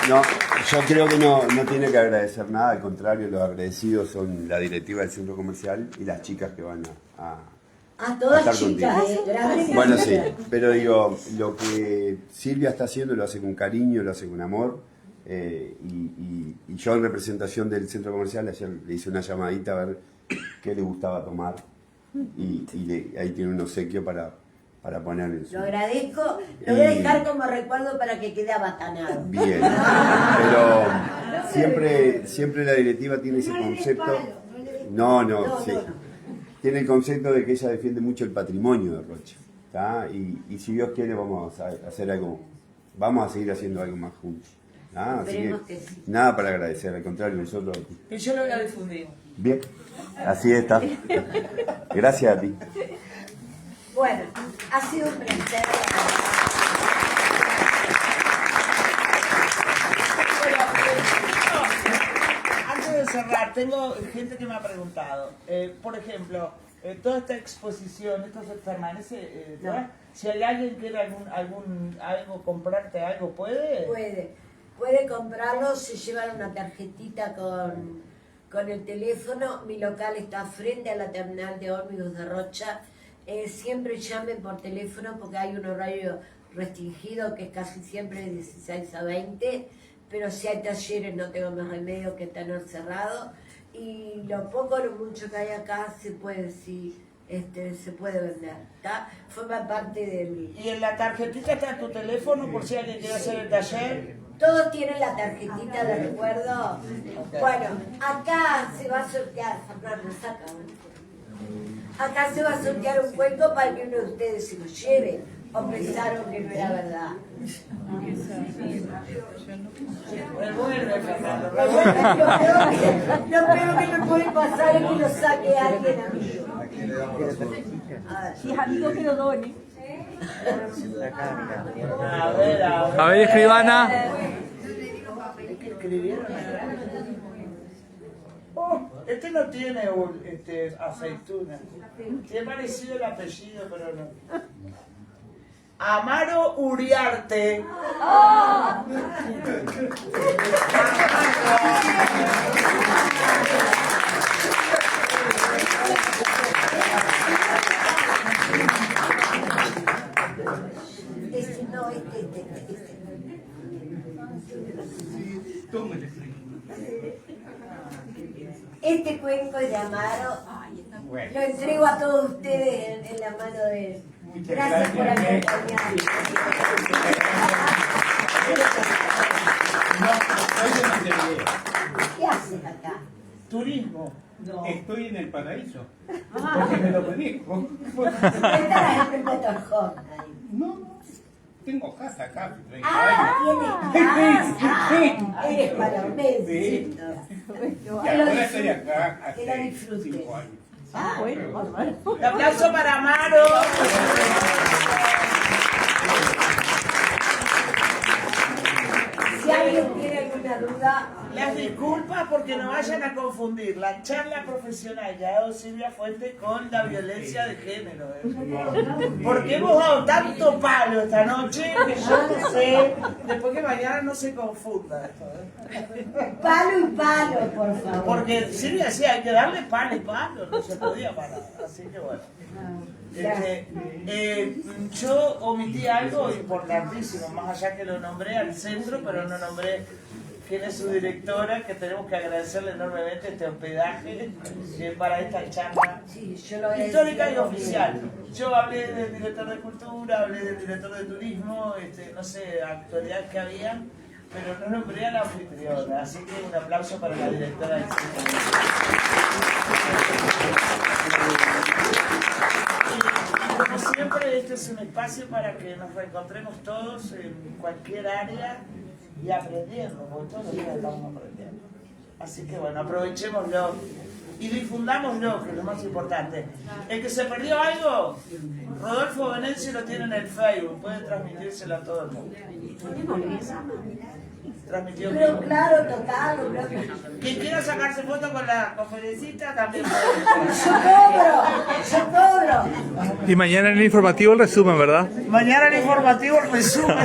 Speaker 5: No, yo creo que no tiene que agradecer nada, al contrario, los agradecidos son la directiva del centro comercial y las chicas que van a
Speaker 1: todas
Speaker 5: estar
Speaker 1: chicas,
Speaker 5: contigo.
Speaker 1: gracias.
Speaker 5: Bueno, sí, pero digo, lo que Silvia está haciendo lo hace con cariño, lo hace con amor, y yo en representación del centro comercial ayer le hice una llamadita a ver qué le gustaba tomar, y ahí tiene un obsequio para poner en su...
Speaker 1: Lo agradezco, lo voy a dejar como recuerdo para que quede abatanado.
Speaker 5: Bien, pero siempre la directiva tiene ese concepto. No, sí. Tiene el concepto de que ella defiende mucho el patrimonio de Rocha, ¿tá? Y si Dios quiere vamos a hacer algo, vamos a seguir haciendo algo más juntos, ¿tá? Así
Speaker 1: Esperemos que sí.
Speaker 5: nada para agradecer, al contrario, nosotros...
Speaker 2: Y yo lo voy a difundir.
Speaker 5: Bien, así está. Gracias a ti.
Speaker 1: Bueno, ha sido un placer.
Speaker 2: Antes de cerrar, tengo gente que me ha preguntado. Por ejemplo, toda esta exposición, esto se permanece.
Speaker 1: No.
Speaker 2: Si hay alguien que quiere algo, comprarte algo, ¿puede?
Speaker 1: Puede comprarlo, se llevan una tarjetita con el teléfono. Mi local está frente a la terminal de ómnibus de Rocha. Siempre llamen por teléfono porque hay un horario restringido que es casi siempre de 16 a 20, pero si hay talleres no tengo más remedio que tener cerrado, y lo poco o lo mucho que hay acá se puede, si se puede vender. Forma parte del...
Speaker 2: Y en la tarjetita está tu teléfono por si alguien quiere hacer el taller.
Speaker 1: Todos tienen la tarjetita de recuerdo. Bueno, acá se va a sortear, Fernando, saca. Acá se va a sortear un cuento para que uno de ustedes se lo lleve. O pensaron que no era verdad.
Speaker 2: Revuelve, Fernando.
Speaker 1: Lo peor que me puede pasar es que lo saque alguien a mí.
Speaker 6: Si es amigo que lo done.
Speaker 7: A ver, escribana.
Speaker 2: Oh, este no tiene aceituna. Tiene parecido el apellido, pero no. Amaro Uriarte.
Speaker 1: Este cuenco de Amaro lo entrego a todos ustedes en la mano de él. Gracias por acompañarme. ¿Qué haces acá?
Speaker 2: Turismo.
Speaker 11: No. Estoy en el paraíso. Porque me lo merezco.
Speaker 1: Estarás en el motorhome.
Speaker 11: No, tengo casa acá.
Speaker 1: Tienes casa. Eres palombense.
Speaker 11: Y ahora estoy acá
Speaker 1: Que la
Speaker 11: hace
Speaker 1: disfrutes.
Speaker 11: 5 años.
Speaker 6: Bueno,
Speaker 2: Un aplauso para Amaro.
Speaker 1: Si alguien tiene alguna duda,
Speaker 2: Las disculpas porque no vayan a confundir la charla profesional que ha dado Silvia Fuentes con la violencia de género. Porque hemos dado tanto palo esta noche que yo no sé, después que mañana no se confunda esto.
Speaker 1: palo y palo, por favor.
Speaker 2: Porque Silvia decía, hay que darle palo y palo, no se podía parar. Así que bueno. Yo omití algo importantísimo, más allá que lo nombré al centro, pero no nombré quién es su directora, que tenemos que agradecerle enormemente este hospedaje para esta charla histórica y oficial. Yo hablé del director de cultura, hablé del director de turismo, no sé, actualidades que había, pero no nombré a la anfitriona, así que un aplauso para la directora del centro. Como siempre, este es un espacio para que nos reencontremos todos en cualquier área y aprendiendo, porque todos los días estamos aprendiendo. Así que bueno, aprovechémoslo y difundámoslo, que es lo más importante. El que se perdió algo, Rodolfo Venencio lo tiene en el Facebook, puede transmitírselo a todo el mundo. Transmitió
Speaker 1: Pero claro, total.
Speaker 2: Quien quiera sacarse foto con la conferencista también
Speaker 1: Yo cobro.
Speaker 7: Y mañana en el informativo el resumen, ¿verdad?
Speaker 2: Mañana el informativo el resumen.